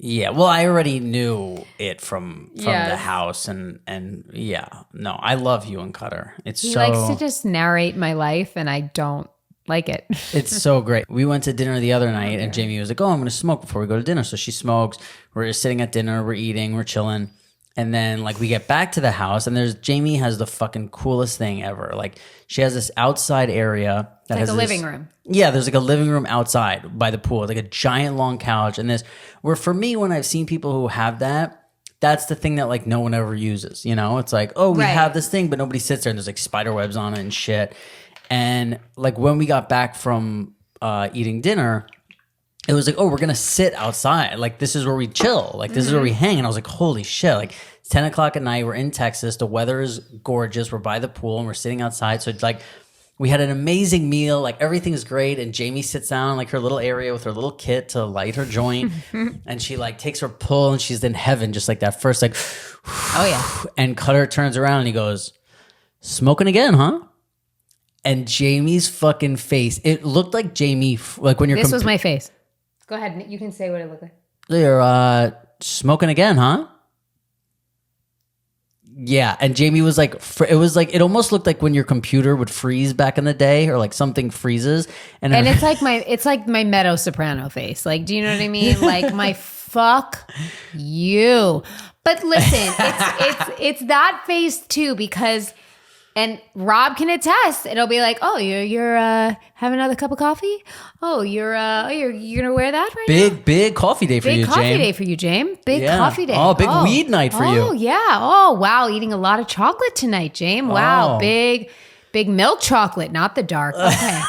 Yeah, well, I already knew it from the house, and yeah, no, I love you and Cutter. He likes to just narrate my life, and I don't like it. It's so great. We went to dinner the other night, and Jamie was like, "Oh, I'm going to smoke before we go to dinner." So she smokes. We're just sitting at dinner, we're eating, we're chilling, and then like we get back to the house, and Jamie has the fucking coolest thing ever. Like she has this outside area that has a living room. Yeah, there's like a living room outside by the pool, like a giant long couch, and this. Where for me, when I've seen people who have that, that's the thing that like no one ever uses. You know, it's like, oh, we have this thing, but nobody sits there, and there's like spider webs on it and shit. And like when we got back from eating dinner, it was like, oh, we're gonna sit outside. Like this is where we chill. Like this is where we hang. And I was like, holy shit! Like it's 10 o'clock at night. We're in Texas. The weather is gorgeous. We're by the pool and we're sitting outside. So it's like, We had an amazing meal. Like everything's great. And Jamie sits down in like her little area with her little kit to light her joint. And she like takes her pull and she's in heaven. Just like that first like, oh yeah. And Cutter turns around and he goes, smoking again, huh? And Jamie's fucking face. It looked like Jamie, like when you're... This was my face. Go ahead. You can say what it looked like. You're smoking again, huh? Yeah, and Jamie was like, it was like, it almost looked like when your computer would freeze back in the day, or like something freezes, and it's like my Meadow Soprano face. Like, do you know what I mean? Like my fuck you. But listen, it's that face too, because, and Rob can attest. It'll be like, oh, you're having another cup of coffee. Oh, you're gonna wear that right now? Big coffee day for you, James. Big coffee day for you, James. Big coffee day. Oh, big weed night for you. Oh yeah. Oh wow, eating a lot of chocolate tonight, James. Wow, big milk chocolate, not the dark. Okay.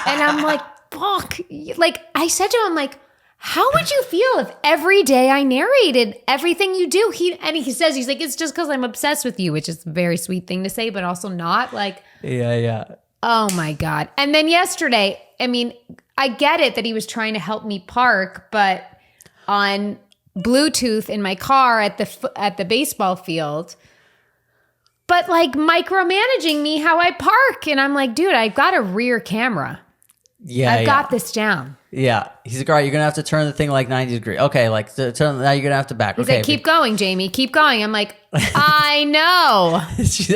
And I'm like, fuck. Like I said to him, like, how would you feel if every day I narrated everything you do? He says, he's like, it's just because I'm obsessed with you, which is a very sweet thing to say, but also not. Like, yeah. Oh my God. And then yesterday, I mean, I get it that he was trying to help me park, but on Bluetooth in my car at the baseball field, but like micromanaging me how I park. And I'm like, dude, I've got a rear camera. Yeah, I've got this down. Yeah. He's like, all right, you're going to have to turn the thing like 90 degrees. Okay, like now you're going to have to back. He's like, keep going, Jamie. Keep going. I'm like, I know.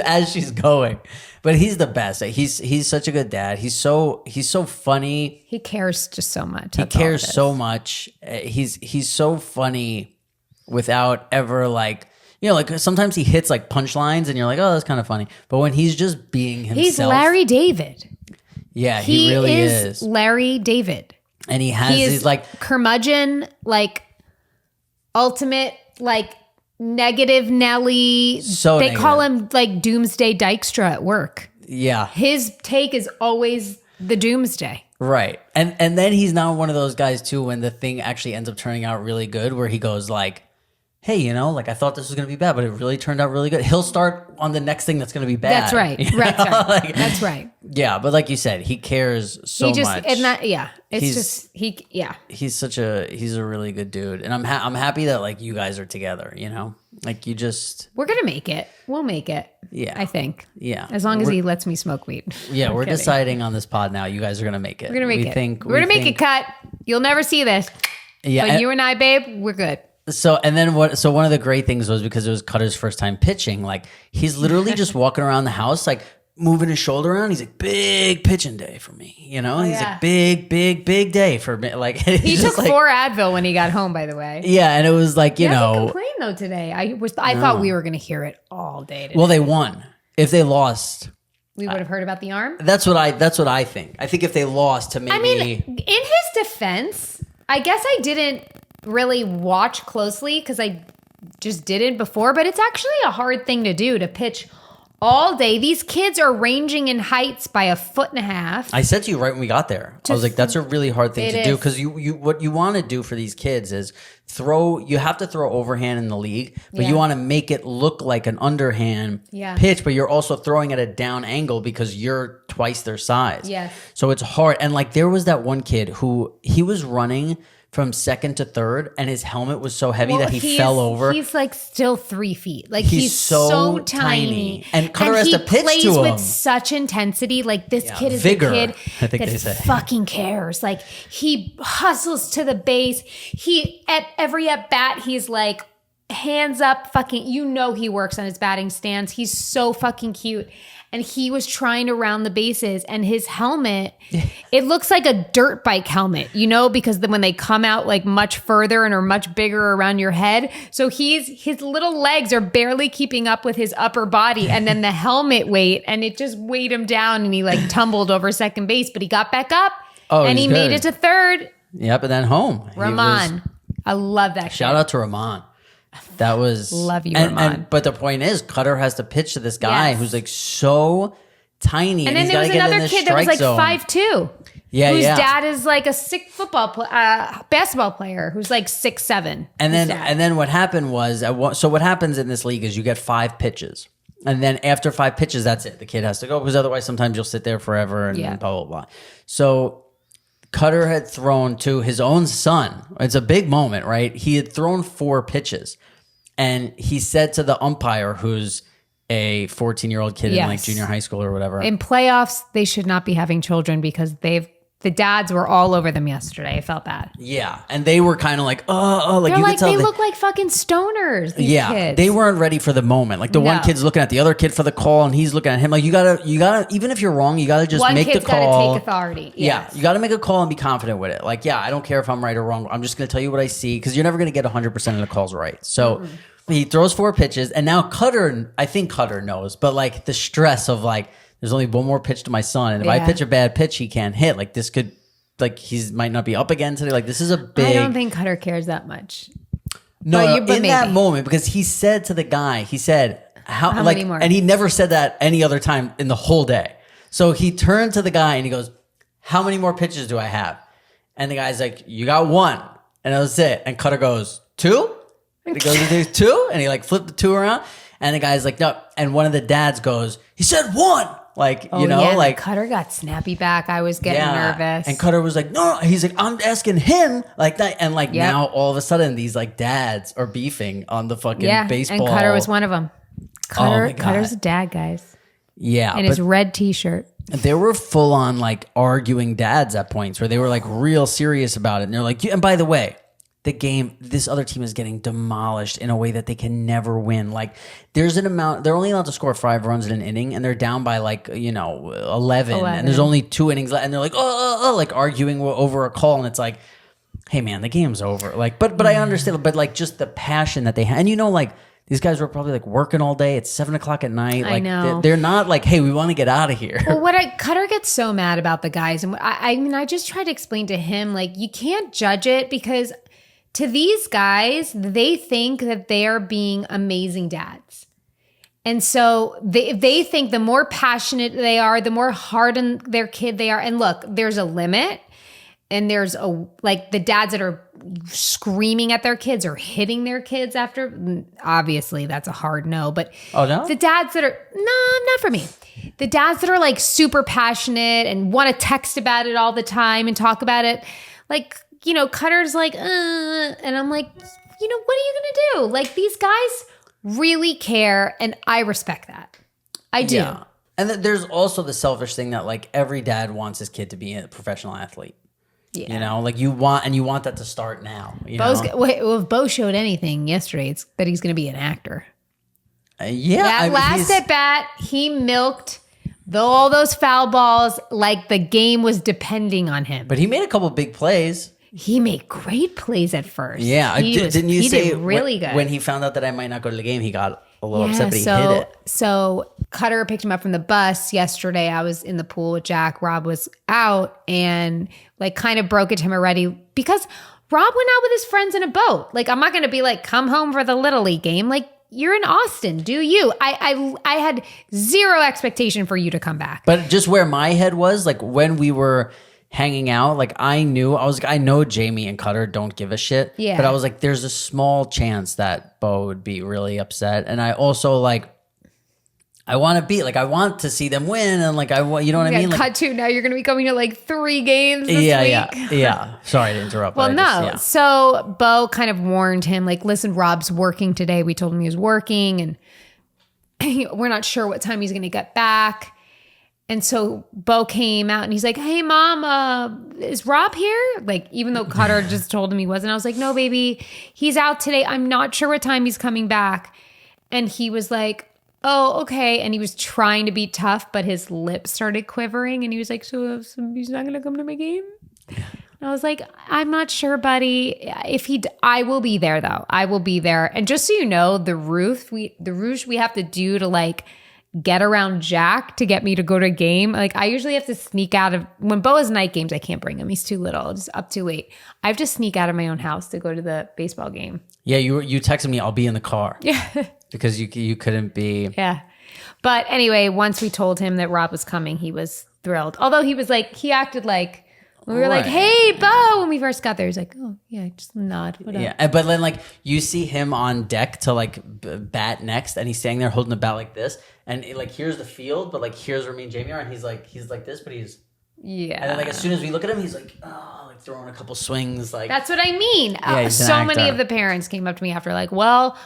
As she's going. But he's the best. He's such a good dad. He's so funny. He cares just so much. He cares so much. He's so funny without ever like, you know, like sometimes he hits like punchlines and you're like, oh, that's kind of funny. But when he's just being himself. He's Larry David. Yeah, he really is. Larry David. And he has these like curmudgeon, like ultimate, like negative Nelly. So they negative. call him like Doomsday Dykstra at work. Yeah. His take is always the doomsday. Right. And then he's not one of those guys too when the thing actually ends up turning out really good where he goes like, hey, you know, like I thought this was going to be bad, but it really turned out really good. He'll start on the next thing that's going to be bad. That's right. Right. Like, that's right. Yeah. But like you said, he cares so much. And that, yeah. He's a really good dude. And I'm happy that like you guys are together, you know, like we're going to make it. We'll make it. Yeah. I think. Yeah. As long as he lets me smoke weed. Yeah. We're deciding on this pod now. You guys are going to make it. We're going to make it. We're going to make it cut. You'll never see this. Yeah. But you and I, babe, we're good. So one of the great things was because it was Cutter's first time pitching, like he's literally just walking around the house, like moving his shoulder around. He's like, big pitching day for me, you know? He's like, big day for me. Like he took 4 Advil when he got home, by the way. Yeah, and it was like, you know. He complained though today. I thought we were going to hear it all day today. Well, they won. If they lost, we would have heard about the arm. That's what I think. I think if they lost to maybe. I mean, in his defense, I guess I didn't really watch closely because I just didn't before, but it's actually a hard thing to do, to pitch all day. These kids are ranging in heights by 1.5 feet. I said to you right when we got there, I was like, that's a really hard thing to do, because you what you want to do for these kids is you have to throw overhand in the league, but you want to make it look like an underhand pitch, but you're also throwing at a down angle because you're twice their size. Yes. So it's hard. And like there was that one kid who he was running from second to third, and his helmet was so heavy that he fell over. He's like still 3 feet. Like he's so tiny. And Cutter has to pitch to him. He plays with such intensity. Like this kid is vigor, a kid I think that they say. fucking cares. Like he hustles to the base. He at every at bat he's like hands up, fucking. You know he works on his batting stance. He's so fucking cute. And he was trying to round the bases, and his helmet, it looks like a dirt bike helmet, you know, because then when they come out like much further and are much bigger around your head. So his little legs are barely keeping up with his upper body, and then the helmet weight, and it just weighed him down, and he like tumbled over second base, but he got back up and he made it to third. Yep, and then home. Ramon. I love that. Shout out to Ramon. That was love you, Ramon. But the point is, Cutter has to pitch to this guy who's like so tiny, and then there was another kid that was like 5'2". Yeah, whose dad is like a sick basketball player who's like 6'7". And then what happened was, so what happens in this league is you get 5 pitches. And then after 5 pitches, that's it. The kid has to go because otherwise sometimes you'll sit there forever and blah, blah, blah. So Cutter had thrown to his own son. It's a big moment, right? He had thrown 4 pitches. And he said to the umpire, who's a 14-year-old kid in like junior high school or whatever. In playoffs, they should not be having children because the dads were all over them yesterday. I felt bad. Yeah. And they were kind of like, like they're you like, could tell they look like fucking stoners. These kids. They weren't ready for the moment. Like the one kid's looking at the other kid for the call and he's looking at him. Like you gotta, even if you're wrong, you gotta just make the call. One kid's gotta take authority. Yes. Yeah. You gotta make a call and be confident with it. Like, I don't care if I'm right or wrong. I'm just gonna tell you what I see because you're never gonna get 100% of the calls right. So he throws 4 pitches and now I think Cutter knows, but like the stress of like, there's only one more pitch to my son. And if I pitch a bad pitch, he can't hit. Like this could, like might not be up again today. Like this is a big. I don't think Cutter cares that much. No, in that moment, because he said to the guy, how like, many more? And he never said that any other time in the whole day. So he turned to the guy and he goes, how many more pitches do I have? And the guy's like, you got 1. And that was it. And Cutter goes, 2? And he goes, there's 2? And he like flipped the 2 around. And the guy's like, no. And one of the dads goes, he said 1. Like, like Cutter got snappy back. I was getting nervous. And Cutter was like, no, he's like, I'm asking him like that. And like now all of a sudden these like dads are beefing on the fucking baseball. And Cutter was one of them. Cutter's a dad, guys. Yeah. In his red t-shirt. They were full on like arguing dads at points where they were like real serious about it. And they're like, and by the way, this other team is getting demolished in a way that they can never win. Like there's an amount, they're only allowed to score 5 runs in an inning and they're down by like, 11. And there's only 2 innings left. And they're like, like arguing over a call. And it's like, hey man, the game's over. Like, but I understand, but like just the passion that they had. And like, these guys were probably like working all day. It's 7 o'clock at night. Like, I know. They're not like, hey, we want to get out of here. Well, Cutter gets so mad about the guys. And I mean, I just try to explain to him, like, you can't judge it because to these guys, they think that they are being amazing dads. And so they think the more passionate they are, the more hard on their kid they are. And look, there's a limit. And there's like the dads that are screaming at their kids or hitting their kids after, obviously that's a hard no. But the dads that are, no, not for me. The dads that are like super passionate and want to text about it all the time and talk about it, like, Cutter's like, and I'm like, what are you going to do? Like these guys really care and I respect that. I do. Yeah. And there's also the selfish thing that like every dad wants his kid to be a professional athlete. Yeah. Like you want that to start now. If Bo showed anything yesterday, it's that he's going to be an actor. Last at bat, he milked all those foul balls like the game was depending on him. But he made a couple big plays. He made great plays at first. Yeah. Didn't you say did really good. When he found out that I might not go to the game, he got a little upset, but he hit it. So Cutter picked him up from the bus yesterday. I was in the pool with Jack. Rob was out and like kind of broke it to him already because Rob went out with his friends in a boat. Like, I'm not going to be like, come home for the Little League game. Like, you're in Austin. Do you? I had zero expectation for you to come back. But just where my head was, like when we were hanging out, like I know Jamie and Cutter don't give a shit. Yeah. But I was like, there's a small chance that Bo would be really upset. And I also like, I want to see them win. And like, you know what I mean? Cut to now you're going to be coming to like 3 games this week. Yeah. Sorry to interrupt. Well, no. So Bo kind of warned him like, listen, Rob's working today. We told him he was working and we're not sure what time he's going to get back. And so Bo came out and he's like, hey, Mom, is Rob here? Like, even though Cutter just told him he wasn't, I was like, no, baby, he's out today. I'm not sure what time he's coming back. And he was like, oh, okay. And he was trying to be tough, but his lips started quivering. And he was like, so he's not going to come to my game? And I was like, I'm not sure, buddy. I will be there, though. I will be there. And just so you know, the rouge we have to do to like get around Jack to get me to go to a game. Like I usually have to sneak out of when Bo has night games. I can't bring him. He's too little. It's up too late. I have to sneak out of my own house to go to the baseball game. Yeah, you texted me. I'll be in the car. Yeah, because you couldn't be. Yeah, but anyway, once we told him that Rob was coming, he was thrilled. Although he was like he acted like We were like, Right. hey, Bo, when we first got there. He's like, oh, yeah, just nod. What up? Yeah, but then like you see him on deck to like bat next, and he's standing there holding the bat like this, and like here's the field, but like here's where me and Jamie are, and he's like this, but he's Yeah. and then like as soon as we look at him, he's like like throwing a couple swings, like That's what I mean. he's an So many actor. of the parents came up to me after, like, well,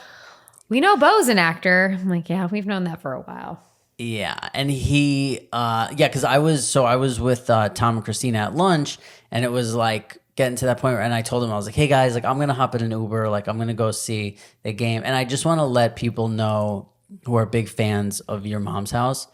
we know Bo's an actor. I'm like, yeah, we've known that for a while. Yeah, and he, because I was with Tom and Christina at lunch, and it was like getting to that point, and I told him, I was like, hey guys, like I'm gonna hop in an Uber, like I'm gonna go see the game, and I just want to let people know who are big fans of Your Mom's House,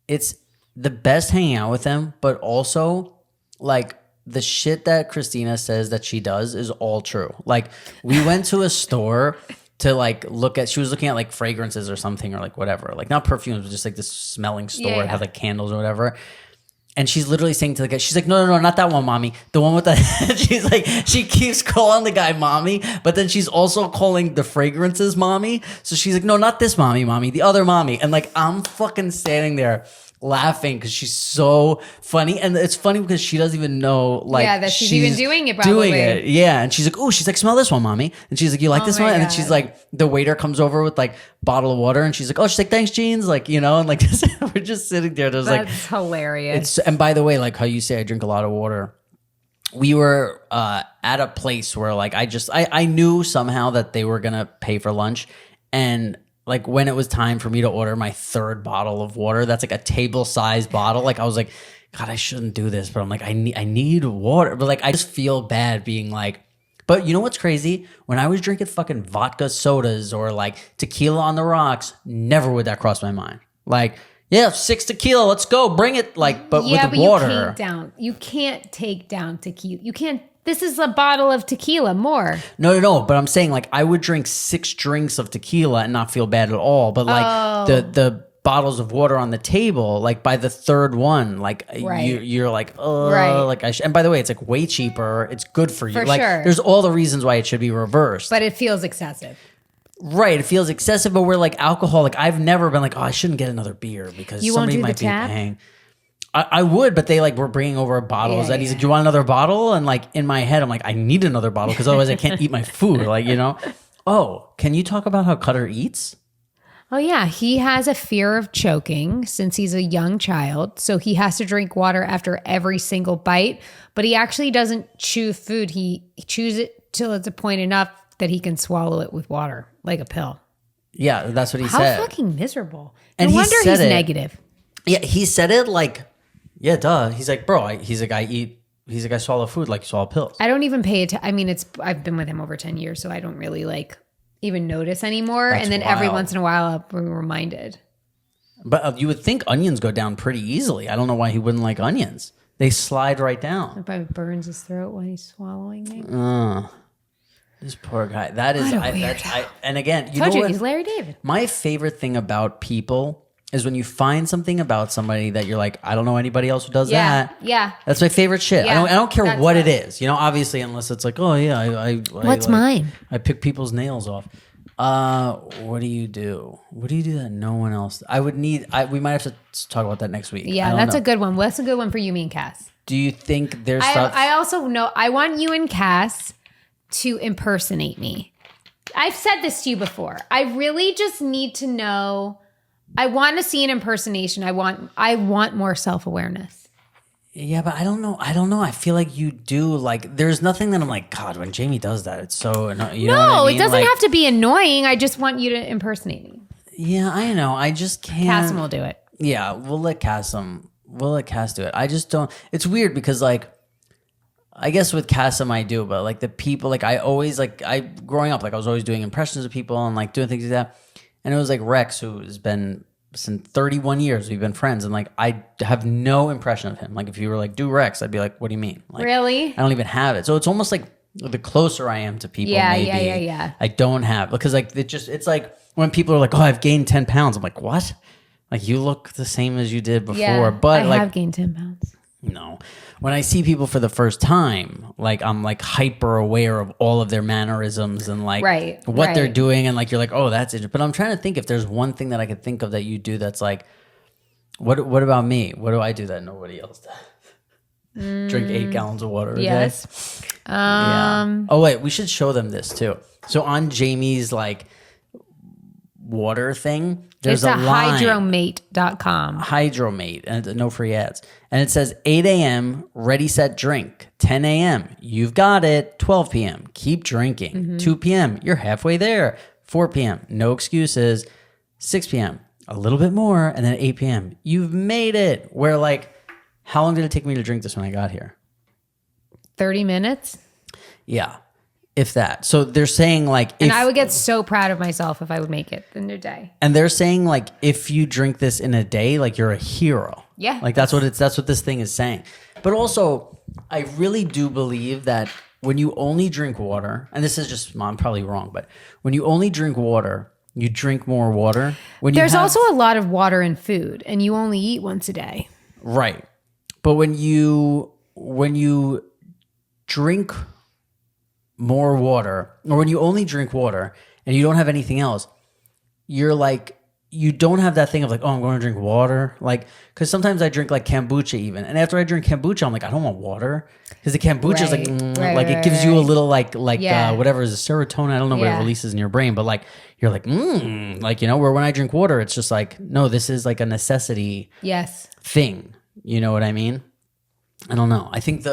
it's the best hanging out with them, but also like the shit that Christina says that she does is all true. Like we went to a store to like she was looking at like fragrances or something or like whatever, like not perfumes, but just like this smelling store. Yeah. It had like candles or whatever. And she's literally saying to the guy, she's like, no, not that one, mommy. The one with the, she's like, she keeps calling the guy mommy, but then she's also calling the fragrances mommy. So she's like, no, not this mommy, the other mommy. And like, I'm fucking standing there laughing because she's so funny. And it's funny because she doesn't even know like that she's even doing it probably. Yeah. And she's like, oh, she's like, smell this one, mommy. And she's like, you like this my one? And then God. she's like, the waiter comes over with like bottle of water, and she's like, oh, she's like, thanks, Jeans. Like, you know, and like we're just sitting there. There's like, That's hilarious. and by the way, like how you say I drink a lot of water, we were at a place where like I knew somehow that they were gonna pay for lunch, and like when it was time for me to order my third bottle of water, that's like a table sized bottle. Like I was like, God, I shouldn't do this, but I'm like, I need water, but like I just feel bad being like. But you know what's crazy? When I was drinking fucking vodka sodas or like tequila on the rocks, never would that cross my mind. Like, yeah, 6 tequila, let's go, bring it. Like, but with water. You can't take down tequila. You can't. This is a bottle of tequila more. No. But I'm saying like I would drink 6 drinks of tequila and not feel bad at all. But like the bottles of water on the table, like by the third one, like you're like, oh, Right. like and by the way, it's like way cheaper. It's good for you. For like sure. there's all the reasons why it should be reversed. But it feels excessive. Right, it feels excessive, but we're like alcohol. Like I've never been like, oh, I shouldn't get another beer because You won't somebody do the might be tap? paying. I would, but they like were bringing over bottles, Yeah, and he's yeah. like, "Do you want another bottle?" And like in my head, I'm like, "I need another bottle because otherwise I can't eat my food." Like you know. Oh, can you talk about how Cutter eats? Oh, yeah. He has a fear of choking since he's a young child. So he has to drink water after every single bite. But he actually doesn't chew food. He chews it till it's a point enough that he can swallow it with water, like a pill. Yeah, that's what he How said. fucking miserable. And No he wonder said he's it. negative. Yeah, he said it like, yeah, duh. He's like, bro, he's like, I swallow food like you swallow pills. I don't even pay it. I mean, I've been with him over 10 years, so I don't really like even notice anymore. That's and then every wild. once in a while, I'll be reminded. But you would think onions go down pretty easily. I don't know why he wouldn't like onions. They slide right down. It probably burns his throat while he's swallowing it. This poor guy. That is, What a weirdo. and again, you Told know you, what? he's Larry David. My favorite thing about people is when you find something about somebody that you're like, I don't know anybody else who does Yeah, that. yeah. That's my favorite shit. Yeah, I don't care that's what it right. is. You know, obviously, unless it's like, oh yeah, I What's like, mine? I pick people's nails off. What do you do? What do you do that no one else? We might have to talk about that next week. Yeah, that's a good one. That's a good one for you, me, and Cass. Do you think there's stuff? I also know, I want you and Cass to impersonate me. I've said this to you before. I really just need to know. I want to see an impersonation. I want more self-awareness. Yeah, but I don't know. I feel like you do. Like, there's nothing that I'm like, God, when Jamie does that, it's so annoying. You know what I mean? It doesn't Like, have to be annoying. I just want you to impersonate me. Yeah, I know. I just can't. Cassim will do it. Yeah, we'll let Cass do it. I just don't. It's weird because like, I guess with Cassim I do, but like the people, like I always growing up, like I was always doing impressions of people and like doing things like that. And it was like Rex, who has been since 31 years, we've been friends, and like I have no impression of him. Like if you were like, do Rex, I'd be like, what do you mean? Like, Really? I don't even have it. So it's almost like the closer I am to people, Yeah, maybe yeah. I don't have, because like it's like when people are like, oh, I've gained 10 pounds. I'm like, what? Like you look the same as you did before. Yeah, But I like, have gained 10 pounds. no. When I see people for the first time, like I'm like hyper aware of all of their mannerisms and like what they're doing, and like you're like, oh, that's it. But I'm trying to think if there's one thing that I could think of that you do that's like, what about me? What do I do that nobody else does? drink 8 gallons of water a day. Yes. Yeah. Oh wait, we should show them this too. So on Jamie's like water thing, there's it's a line. hydromate.com. Hydromate, and no free ads. And it says 8 a.m. ready, set, drink. 10 a.m. you've got it. 12 p.m. keep drinking. 2 p.m. you're halfway there. 4 p.m. no excuses. 6 p.m. a little bit more, and then at 8 p.m. you've made it. Where like, how long did it take me to drink this when I got here? 30 minutes. Yeah, if that. So they're saying like, And I would get so proud of myself if I would make it in a day. and they're saying like, if you drink this in a day, like you're a hero. Yeah. Like that's what this thing is saying. But also, I really do believe that when you only drink water, and this is just, I'm probably wrong, but when you only drink water, you drink more water. There's also a lot of water in food, and you only eat once a day. Right. But when you drink more water, or when you only drink water and you don't have anything else, you're like, you don't have that thing of like, oh, I'm going to drink water. Like, because sometimes I drink like kombucha even. And after I drink kombucha, I'm like, I don't want water. Because the kombucha is like, it gives you a little whatever is serotonin. I don't know what it releases in your brain, but like, you're like, like, you know, where when I drink water, it's just like, no, this is like a necessity thing. You know what I mean? I don't know. I think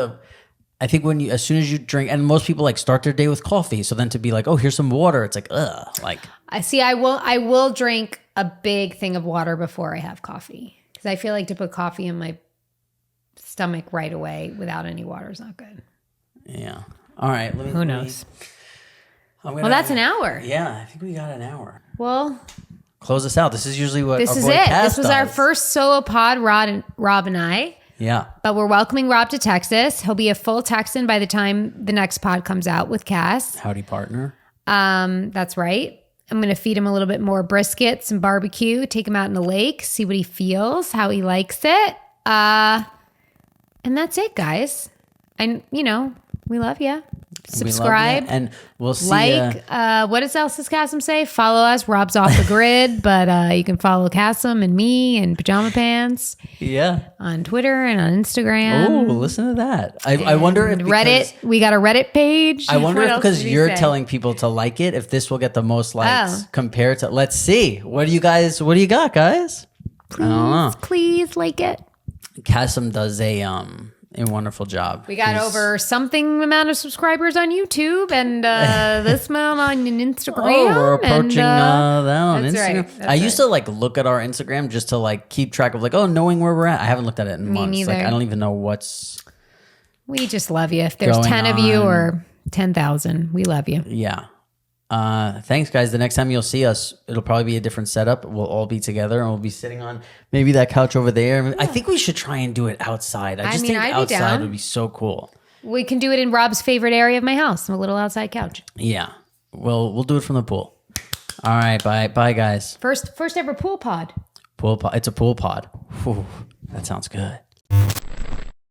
when you, as soon as you drink, and most people like start their day with coffee. So then to be like, oh, here's some water. It's like, ugh. Like, I see. I will drink a big thing of water before I have coffee. Because I feel like to put coffee in my stomach right away without any water is not good. Yeah. All right. Who knows? Well, that's an hour. Yeah. I think we got an hour. Well, close us out. This is usually what this our is boy it. Cass This was does. our first solo pod, Rob and I. Yeah. But we're welcoming Rob to Texas. He'll be a full Texan by the time the next pod comes out with Cass. Howdy, partner. That's right. I'm going to feed him a little bit more brisket, some barbecue, take him out in the lake, see what he feels, how he likes it. And that's it, guys. And, you know, we love you. Subscribe. And we'll see what else does Cassim say? Follow us. Rob's off the grid, but you can follow Cassim and me and Pajama Pants. Yeah. On Twitter and on Instagram. Oh, listen to that. I wonder if Reddit. We got a Reddit page. I wonder if because you're telling people to like it, if this will get the most likes compared to. Let's see. What do you got, guys? Please, I don't know. Please like it. Cassim does a wonderful job. We got over something amount of subscribers on YouTube and this amount on Instagram. Oh, we're approaching that on that's Instagram. Right, I used to like look at our Instagram just to like keep track of like, knowing where we're at. I haven't looked at it in months. Neither. Like I don't even know what's. We just love you. If there's 10 of you or 10,000, we love you. Yeah. Thanks, guys. The next time you'll see us, it'll probably be a different setup. We'll all be together and we'll be sitting on maybe that couch over there. Yeah. I think we should try and do it outside. I think outside would be so cool. We can do it in Rob's favorite area of my house, a little outside couch. Yeah. Well, we'll do it from the pool. All right. Bye, guys. First ever pool pod. It's a pool pod. Whew, that sounds good.